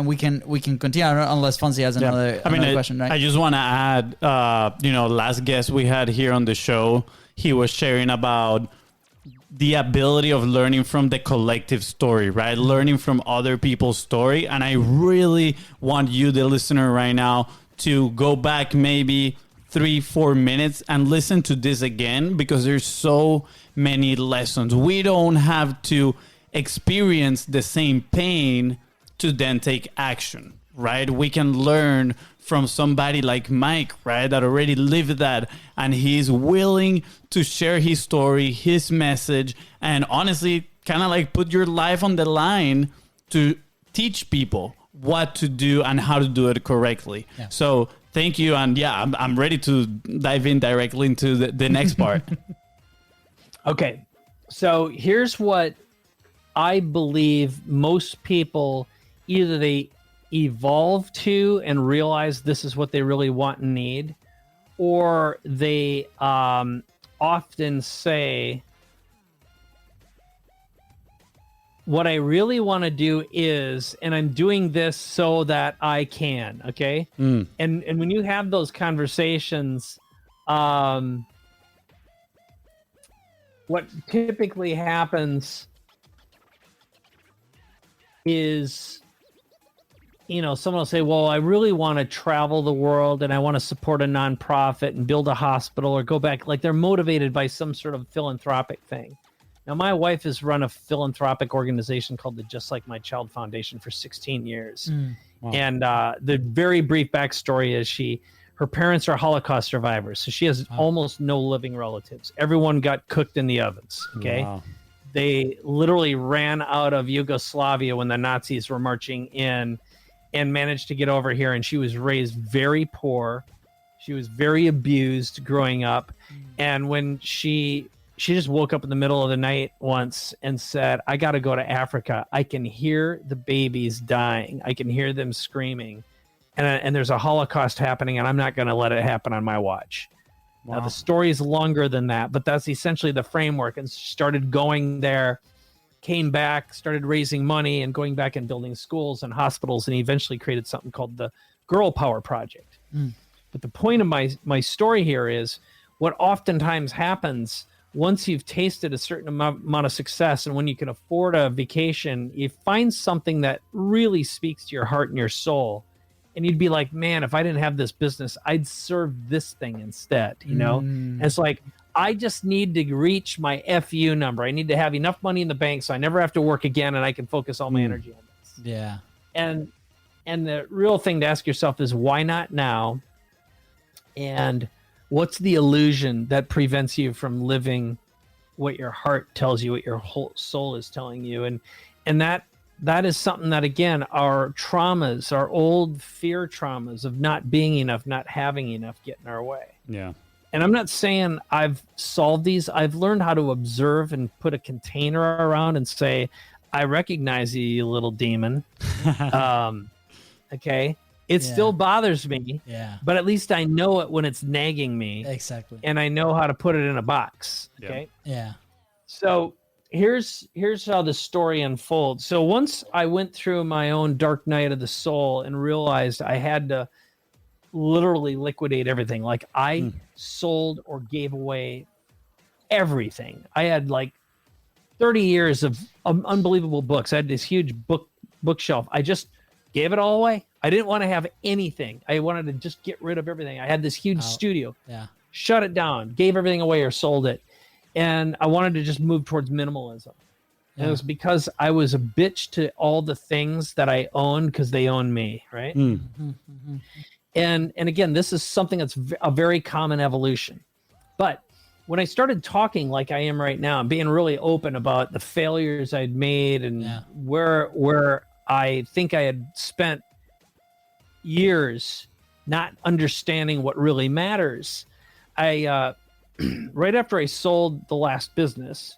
we can continue unless Fonzie has another question, right? I just want to add, last guest we had here on the show, he was sharing about the ability of learning from the collective story, right? Learning from other people's story. And I really want you, the listener right now, to go back maybe 3-4 minutes and listen to this again, because there's so many lessons. We don't have to experience the same pain to then take action, right? We can learn from somebody like Mike, right, that already lived that, and he's willing to share his story, his message, and honestly, kind of like put your life on the line to teach people what to do and how to do it correctly. Yeah. So thank you, and I'm ready to dive in directly into the next part. Okay, so here's what I believe most people, either they evolve to and realize this is what they really want and need, or they often say, what I really want to do is, and I'm doing this so that I can, okay? And when you have those conversations, what typically happens is someone will say, well, I really want to travel the world and I want to support a nonprofit and build a hospital or go back. Like they're motivated by some sort of philanthropic thing. Now, my wife has run a philanthropic organization called the Just Like My Child Foundation for 16 years. Wow. And the very brief backstory is her parents are Holocaust survivors. So she has almost no living relatives. Everyone got cooked in the ovens. Okay. Wow. They literally ran out of Yugoslavia when the Nazis were marching in and managed to get over here. And she was raised very poor. She was very abused growing up. And when she just woke up in the middle of the night once and said, I got to go to Africa. I can hear the babies dying. I can hear them screaming. And there's a Holocaust happening, and I'm not going to let it happen on my watch. Wow. Now, the story is longer than that, but that's essentially the framework. And started going there, came back, started raising money and going back and building schools and hospitals, and eventually created something called the Girl Power Project. But the point of my story here is what oftentimes happens once you've tasted a certain amount of success and when you can afford a vacation, you find something that really speaks to your heart and your soul. And you'd be like, man, if I didn't have this business, I'd serve this thing instead, And it's like, I just need to reach my FU number. I need to have enough money in the bank so I never have to work again and I can focus all my energy on this. Yeah. And the real thing to ask yourself is, why not now? And what's the illusion that prevents you from living what your heart tells you, what your whole soul is telling you? And that is something that, again, our traumas, our old fear traumas of not being enough, not having enough, get in our way. Yeah. And I'm not saying I've solved these. I've learned how to observe and put a container around and say, I recognize you little demon. Okay. It still bothers me. Yeah. But at least I know it when it's nagging me. Exactly. And I know how to put it in a box. Okay. Yeah. So here's how the story unfolds. So once I went through my own dark night of the soul and realized I had to literally liquidate everything. Like I sold or gave away everything. I had like 30 years of unbelievable books. I had this huge bookshelf. I just gave it all away. I didn't want to have anything. I wanted to just get rid of everything. I had this huge studio. Yeah. Shut it down, gave everything away or sold it. And I wanted to just move towards minimalism. And it was because I was a bitch to all the things that I owned because they own me, right? And again, this is something that's a very common evolution. But when I started talking like I am right now, being really open about the failures I'd made and where I think I had spent years not understanding what really matters, I right after I sold the last business,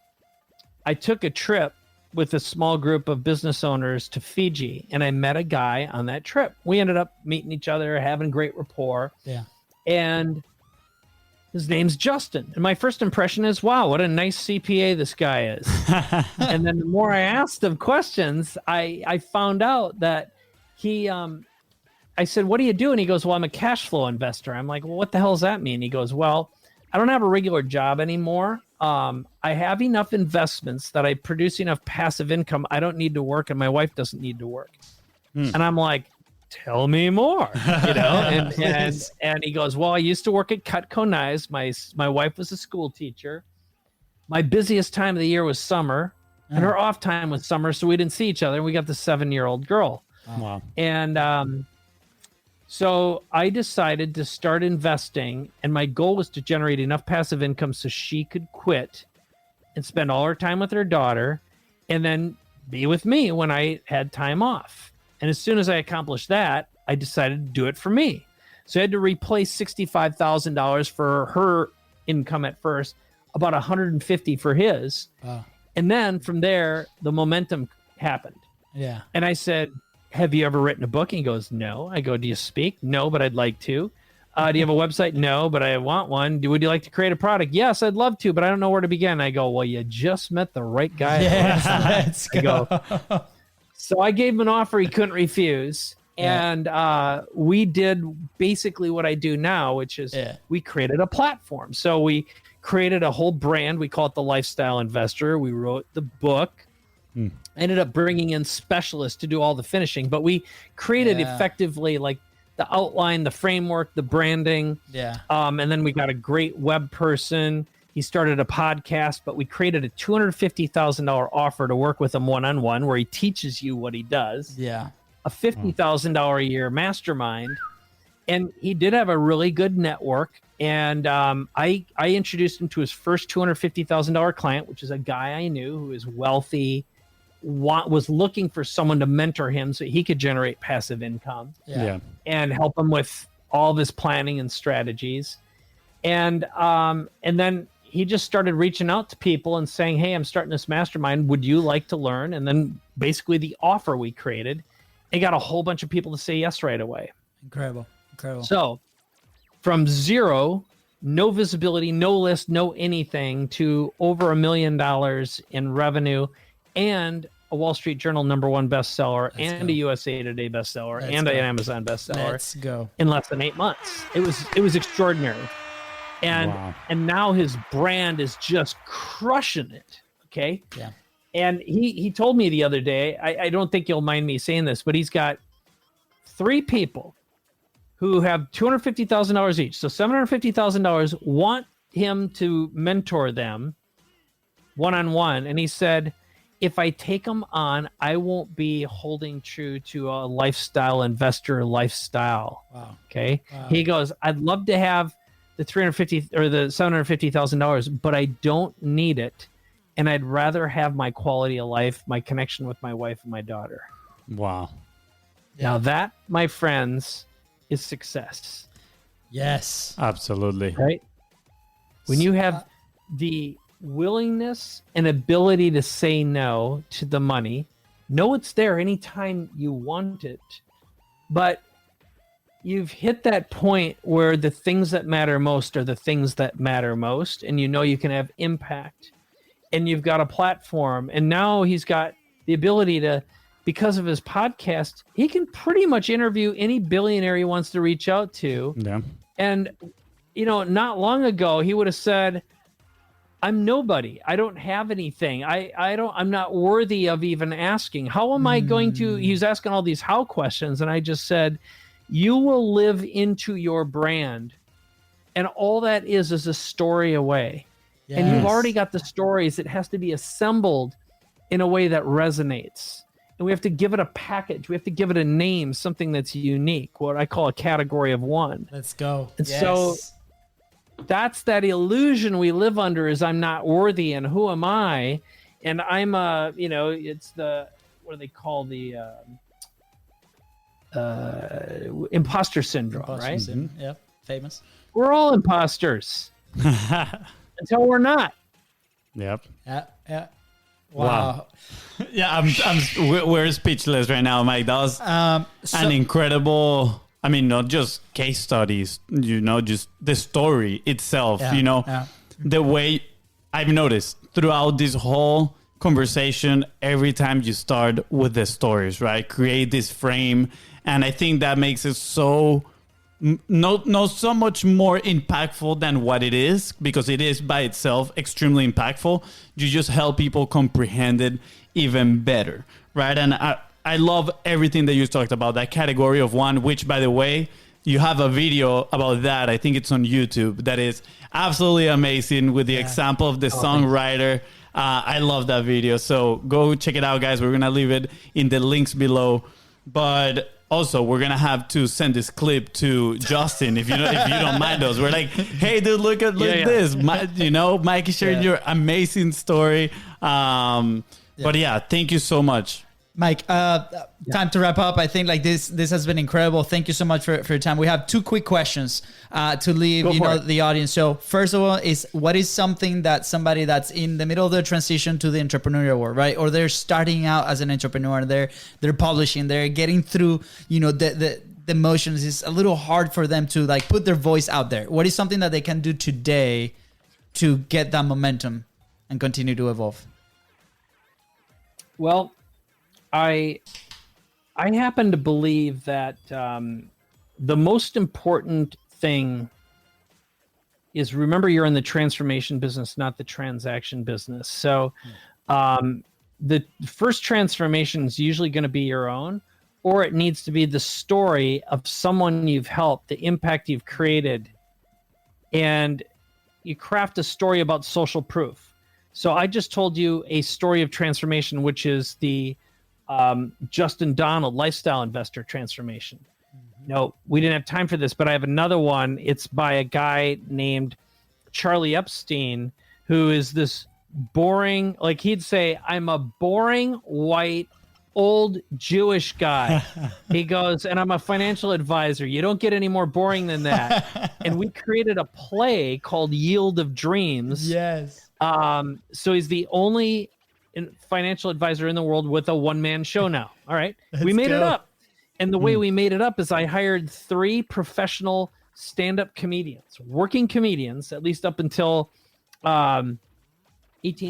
I took a trip with a small group of business owners to Fiji, and I met a guy on that trip. We ended up meeting each other, having great rapport. Yeah. And his name's Justin. And my first impression is, wow, what a nice CPA this guy is. And then the more I asked him questions, I found out that he, I said, what do you do? And he goes, well, I'm a cash flow investor. I'm like, well, what the hell does that mean? He goes, well, I don't have a regular job anymore. I have enough investments that I produce enough passive income. I don't need to work, and my wife doesn't need to work. And I'm like, tell me more, and he goes, well, I used to work at Koenigs. My wife was a school teacher. My busiest time of the year was summer, and her off time was summer, so we didn't see each other. And we got the 7-year-old girl. Wow. And so I decided to start investing, and my goal was to generate enough passive income so she could quit and spend all her time with her daughter and then be with me when I had time off. And as soon as I accomplished that, I decided to do it for me. So I had to replace $65,000 for her income at first, about $150 for his. Wow. And then from there, the momentum happened. Yeah. And I said, have you ever written a book? And he goes, no. I go, do you speak? No, but I'd like to. Do you have a website? No, but I want one. Would you like to create a product? Yes, I'd love to, but I don't know where to begin. I go, well, you just met the right guy. Yeah, let's go. So I gave him an offer he couldn't refuse. And we did basically what I do now, which is we created a platform. So we created a whole brand. We call it the Lifestyle Investor. We wrote the book. I ended up bringing in specialists to do all the finishing, but we created effectively like the outline, the framework, the branding. Yeah. And then we got a great web person. He started a podcast, but we created a $250,000 offer to work with him one-on-one where he teaches you what he does. Yeah. A $50,000 a year mastermind. And he did have a really good network. And I introduced him to his first $250,000 client, which is a guy I knew who is wealthy, was looking for someone to mentor him so he could generate passive income and help him with all of his planning and strategies. And then he just started reaching out to people and saying, hey, I'm starting this mastermind. Would you like to learn? And then basically the offer we created, it got a whole bunch of people to say yes right away. Incredible. So from zero, no visibility, no list, no anything, to over $1 million in revenue and a Wall Street Journal #1 bestseller and a USA Today bestseller and an Amazon bestseller. Let's go. In less than 8 months. It was extraordinary. And now his brand is just crushing it. Okay. Yeah. And he told me the other day, I don't think you'll mind me saying this, but he's got 3 people who have $250,000 each. So $750,000 want him to mentor them one-on-one. And he said, if I take them on, I won't be holding true to a lifestyle investor lifestyle. Wow. Okay. Wow. He goes, I'd love to have the $350 or the $750,000, but I don't need it. And I'd rather have my quality of life, my connection with my wife and my daughter. Wow. Now that, my friends, is success. Yes. Absolutely. Right? When you have the willingness and ability to say no to the money, know it's there anytime you want it, but you've hit that point where the things that matter most are the things that matter most, and you know you can have impact, and you've got a platform, and now he's got the ability to, because of his podcast, he can pretty much interview any billionaire he wants to reach out to. Yeah. And, you know, not long ago, he would have said, I'm nobody. I don't have anything. I'm not worthy of even asking. How am I going to, he's asking all these how questions. And I just said, you will live into your brand. And all that is a story away. Yes. And you've already got the stories. It has to be assembled in a way that resonates. And we have to give it a package. We have to give it a name, something that's unique, what I call a category of one. Let's go. And so that's that illusion we live under, is I'm not worthy and who am I? And I'm it's the, what do they call the imposter syndrome, right? Yep. Famous. We're all imposters until we're not. Yep. Yeah. Wow. Yeah, we're speechless right now, Mike. That was an incredible, I mean, not just case studies, just the story itself, the way I've noticed throughout this whole conversation, every time you start with the stories, right? Create this frame. And I think that makes it so not so much more impactful than what it is, because it is by itself extremely impactful. You just help people comprehend it even better, right? And I love everything that you talked about, that category of one, which, by the way, you have a video about that. I think it's on YouTube. That is absolutely amazing, with the example of the songwriter. I love that video. So go check it out, guys. We're going to leave it in the links below. But also, we're going to have to send this clip to Justin, if you don't mind us. We're like, hey, dude, look at this. Mike is sharing your amazing story. But yeah, thank you so much. Mike, time to wrap up. I think this has been incredible. Thank you so much for your time. We have 2 quick questions to leave the audience. So first of all, what is something that somebody that's in the middle of the transition to the entrepreneurial world, right? Or they're starting out as an entrepreneur, they're publishing, they're getting through, the motions. It's a little hard for them to put their voice out there. What is something that they can do today to get that momentum and continue to evolve? Well, I happen to believe that the most important thing is, remember, you're in the transformation business, not the transaction business. So the first transformation is usually going to be your own, or it needs to be the story of someone you've helped, the impact you've created, and you craft a story about social proof. So I just told you a story of transformation, which is the Justin Donald lifestyle investor transformation. No, we didn't have time for this, but I have another one. It's by a guy named Charlie Epstein, who is this boring, like he'd say, I'm a boring white old Jewish guy. He goes, and I'm a financial advisor. You don't get any more boring than that. And we created a play called Yield of Dreams. Yes. So he's the only financial advisor in the world with a one-man show now. All right. We made it up. And the way we made it up is I hired 3 professional stand-up comedians, working comedians, at least up until 18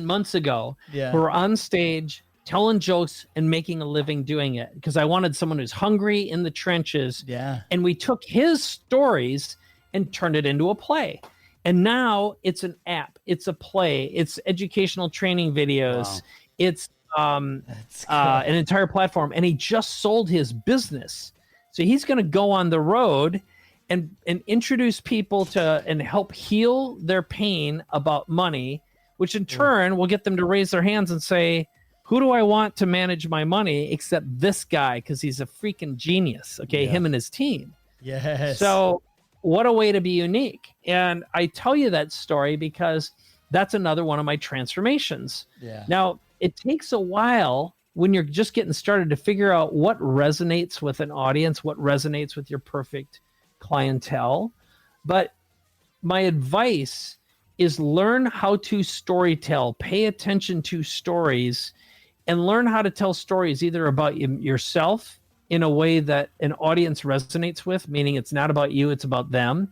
months ago, who were on stage telling jokes and making a living doing it, because I wanted someone who's hungry in the trenches. Yeah. And we took his stories and turned it into a play. And now it's an app, it's a play, it's educational training videos. Wow. It's an entire platform. And he just sold his business. So he's going to go on the road and introduce people to and help heal their pain about money, which in turn will get them to raise their hands and say, who do I want to manage my money except this guy? Because he's a freaking genius. Okay. Him and his team. Yes. So what a way to be unique. And I tell you that story because that's another one of my transformations. Yeah. Now, it takes a while when you're just getting started to figure out what resonates with an audience, what resonates with your perfect clientele. But my advice is learn how to storytell, pay attention to stories, and learn how to tell stories either about yourself in a way that an audience resonates with, meaning it's not about you, it's about them.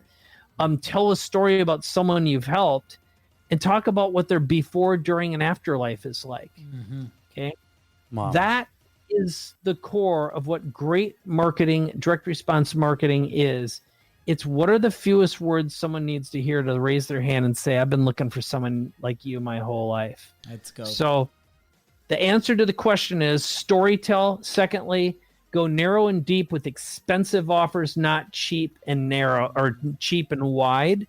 Tell a story about someone you've helped and talk about what their before, during, and afterlife is like. Mm-hmm. Okay. Wow. That is the core of what great marketing, direct response marketing is. It's what are the fewest words someone needs to hear to raise their hand and say, I've been looking for someone like you my whole life. Let's go. So the answer to the question is storytell. Secondly, go narrow and deep with expensive offers, not cheap and narrow or cheap and wide.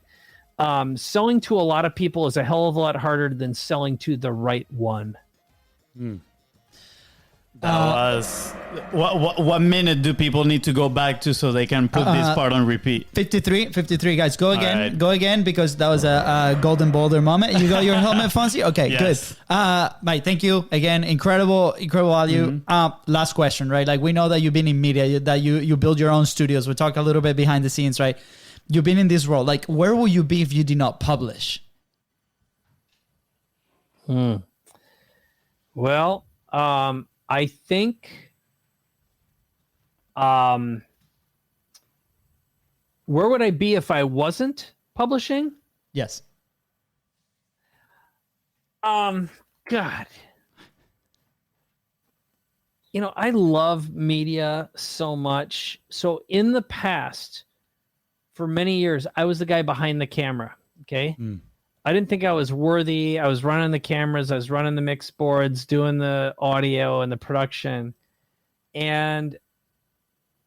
Selling to a lot of people is a hell of a lot harder than selling to the right one. That was what minute do people need to go back to so they can put this part on repeat? 53 guys, go again. Right. Go again, because that was a golden boulder moment. You got your helmet, Fonzie? Okay, yes. Good. Mike, thank you again. Incredible value. Last question, right? Like, we know that you've been in media, that you build your own studios. We talked a little bit behind the scenes, right? You've been in this role. Like, where will you be if you did not publish? Well, I think where would I be if I wasn't publishing? Yes. God. You know, I love media so much. So in the past, for many years, I was the guy behind the camera. Okay. I didn't think I was worthy. I was running the cameras. I was running the mix boards, doing the audio and the production. And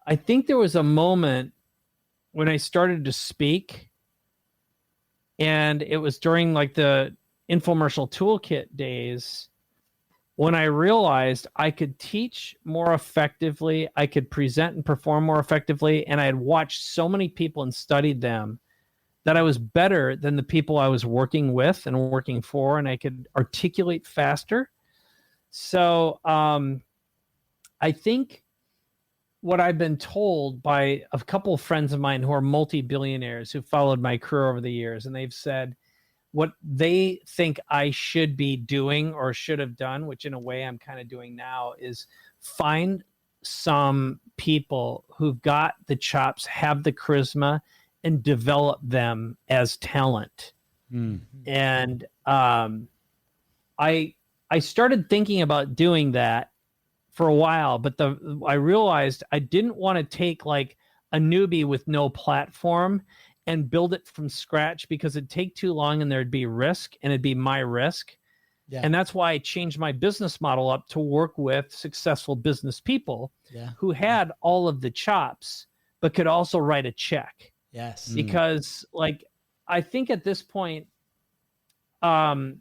I think there was a moment when I started to speak, and it was during like the infomercial toolkit days when I realized I could teach more effectively. I could present and perform more effectively. And I had watched so many people and studied them that I was better than the people I was working with and working for, and I could articulate faster. So I think what I've been told by a couple of friends of mine who are multi-billionaires who followed my career over the years, and they've said what they think I should be doing or should have done, which in a way I'm kind of doing now, is find some people who've got the chops, have the charisma, and develop them as talent. And I started thinking about doing that for a while, but I realized I didn't want to take like a newbie with no platform and build it from scratch, because it'd take too long and there'd be risk, and it'd be my risk. Yeah. And that's why I changed my business model up to work with successful business people who had all of the chops, but could also write a check. Yes. Because like, I think at this point, you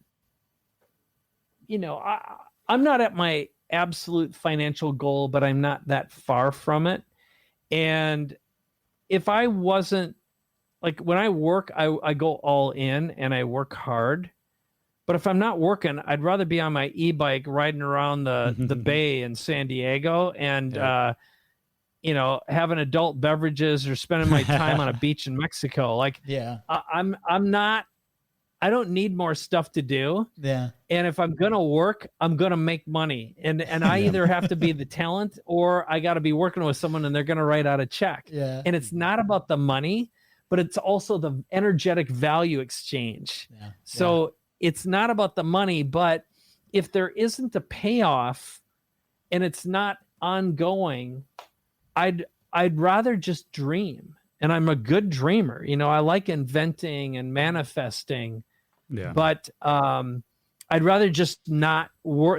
know, I'm not at my absolute financial goal, but I'm not that far from it. And if I wasn't, like when I work, I go all in and I work hard. But if I'm not working, I'd rather be on my e-bike riding around the bay in San Diego and, you know, having adult beverages or spending my time on a beach in Mexico. Like, I'm not, I don't need more stuff to do. Yeah. And if I'm going to work, I'm going to make money. And I either have to be the talent or I got to be working with someone and they're going to write out a check. Yeah. And it's not about the money, but it's also the energetic value exchange. Yeah. So it's not about the money, but if there isn't a payoff and it's not ongoing, I'd rather just dream. And I'm a good dreamer. You know, I like inventing and manifesting. Yeah. But I'd rather just not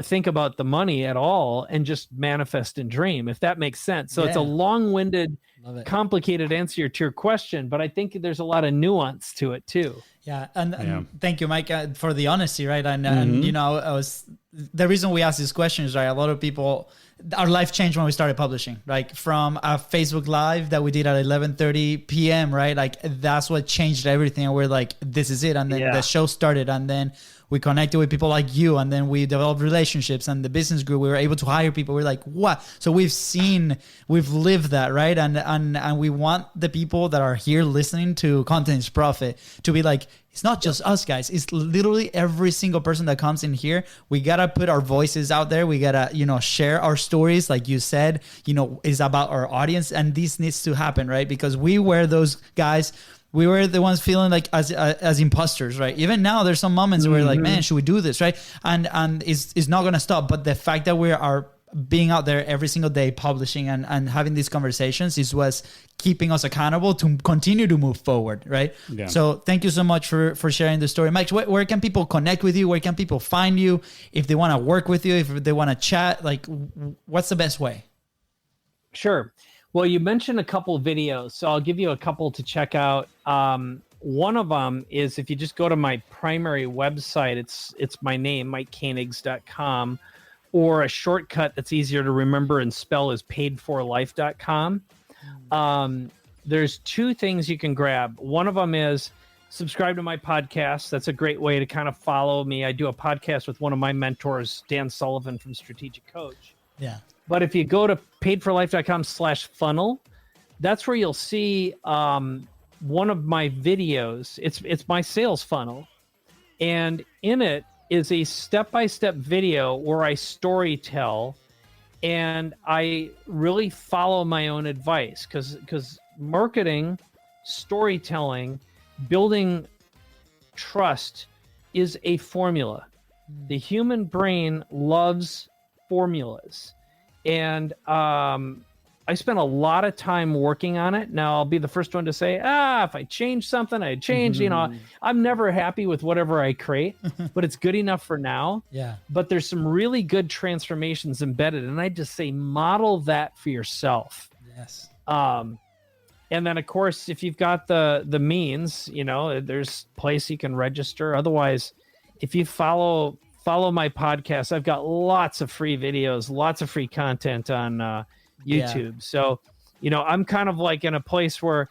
think about the money at all and just manifest and dream, if that makes sense. So it's a long-winded, complicated answer to your question, but I think there's a lot of nuance to it too. Yeah, and thank you, Mike, for the honesty, right? And you know, the reason we ask these questions, right? A lot of people, our life changed when we started publishing, like from a Facebook Live that we did at 11:30 p.m., right? Like that's what changed everything, and we're like, this is it. And then the show started, and then we connected with people like you, and then we developed relationships, and the business grew. We were able to hire people. We're like, what? So we've lived that, right? And we want the people that are here listening to Content is Profit to be like, it's not just us, guys. It's literally every single person that comes in here. We gotta put our voices out there. We gotta, you know, share our stories, like you said. You know, is about our audience, and this needs to happen, right? Because we were those guys. We were the ones feeling like as imposters, right? Even now, there's some moments where we're like, man, should we do this, right? And it's not gonna stop. But the fact that we are being out there every single day, publishing and having these conversations is what's keeping us accountable to continue to move forward, right? Yeah. So thank you so much for sharing the story. Mike, where can people connect with you? Where can people find you? If they want to work with you, if they want to chat, like what's the best way? Sure. Well, you mentioned a couple of videos, so I'll give you a couple to check out. One of them is if you just go to my primary website, it's my name, MikeKoenigs.com, or a shortcut that's easier to remember and spell is paidforlife.com. There's two things you can grab. One of them is subscribe to my podcast. That's a great way to kind of follow me. I do a podcast with one of my mentors, Dan Sullivan from Strategic Coach. Yeah. But if you go to paidforlife.com/funnel, that's where you'll see one of my videos. It's my sales funnel. And in it is a step-by-step video where I story tell and I really follow my own advice because marketing, storytelling, building trust is a formula. The human brain loves formulas. And I spent a lot of time working on it. Now, I'll be the first one to say, if I change something, I change. You know, I'm never happy with whatever I create, but it's good enough for now. Yeah. But there's some really good transformations embedded. And I just say, model that for yourself. Yes. And then, of course, if you've got the means, you know, there's a place you can register. Otherwise, if you follow my podcast, I've got lots of free videos, lots of free content on YouTube. Yeah. So, you know, I'm kind of like in a place where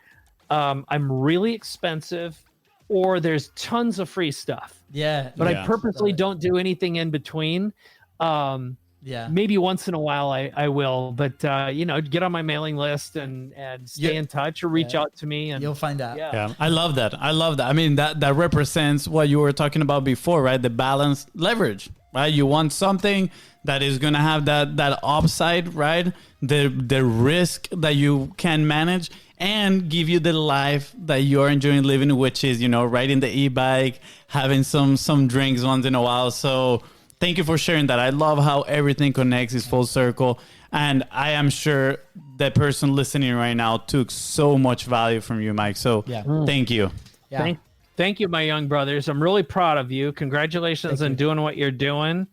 I'm really expensive or there's tons of free stuff. Yeah. But I purposely don't do anything in between. Maybe once in a while I will, but you know, get on my mailing list and stay in touch or reach out to me and you'll find out. Yeah. I love that. I mean, that represents what you were talking about before, right? The balanced leverage, right? You want something that is going to have that upside, right? The risk that you can manage and give you the life that you're enjoying living, which is, you know, riding the e-bike, having some drinks once in a while. So thank you for sharing that. I love how everything connects, is full circle. And I am sure the person listening right now took so much value from you, Mike. So thank you. Yeah. Thank you, my young brothers. I'm really proud of you. Congratulations on doing what you're doing.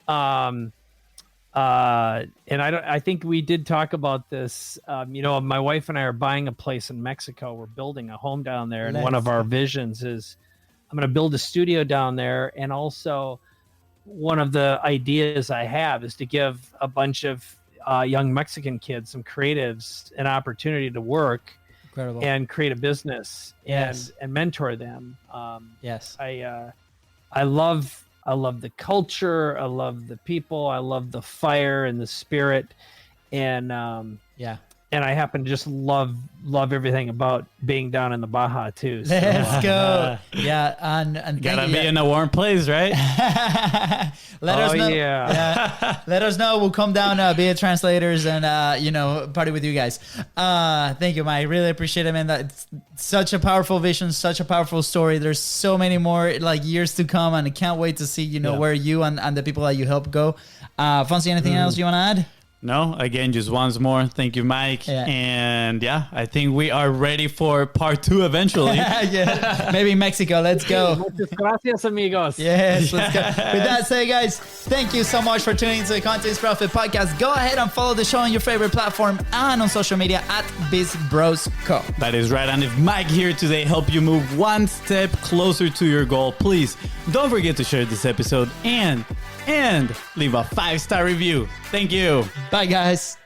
And I think we did talk about this. My wife and I are buying a place in Mexico. We're building a home down there, and one of our visions is I'm going to build a studio down there. And also, one of the ideas I have is to give a bunch of young Mexican kids, some creatives, an opportunity to work. Incredible. And create a business Yes. and mentor them. Yes. I love the culture. I love the people. I love the fire and the spirit, and I happen to just love everything about being down in the Baja too. So, Let's go. Yeah, and Gotta be in a warm place, right? Let us know. Yeah. Let us know. We'll come down, be translators, and party with you guys. Thank you, Mike. Really appreciate it, man. That's such a powerful vision, such a powerful story. There's so many more years to come, and I can't wait to see where you and the people that you help go. Fonzie, anything else you want to add? No, again, just once more. Thank you, Mike. Yeah. And I think we are ready for part 2 eventually. Yeah, maybe Mexico. Let's go. Muchas gracias, amigos. Yes, let's go. With that said, guys, thank you so much for tuning into the Content Profit Podcast. Go ahead and follow the show on your favorite platform and on social media at BizBrosCo. That is right. And if Mike here today helped you move one step closer to your goal, please don't forget to share this episode and leave a 5-star review. Thank you. Bye, guys.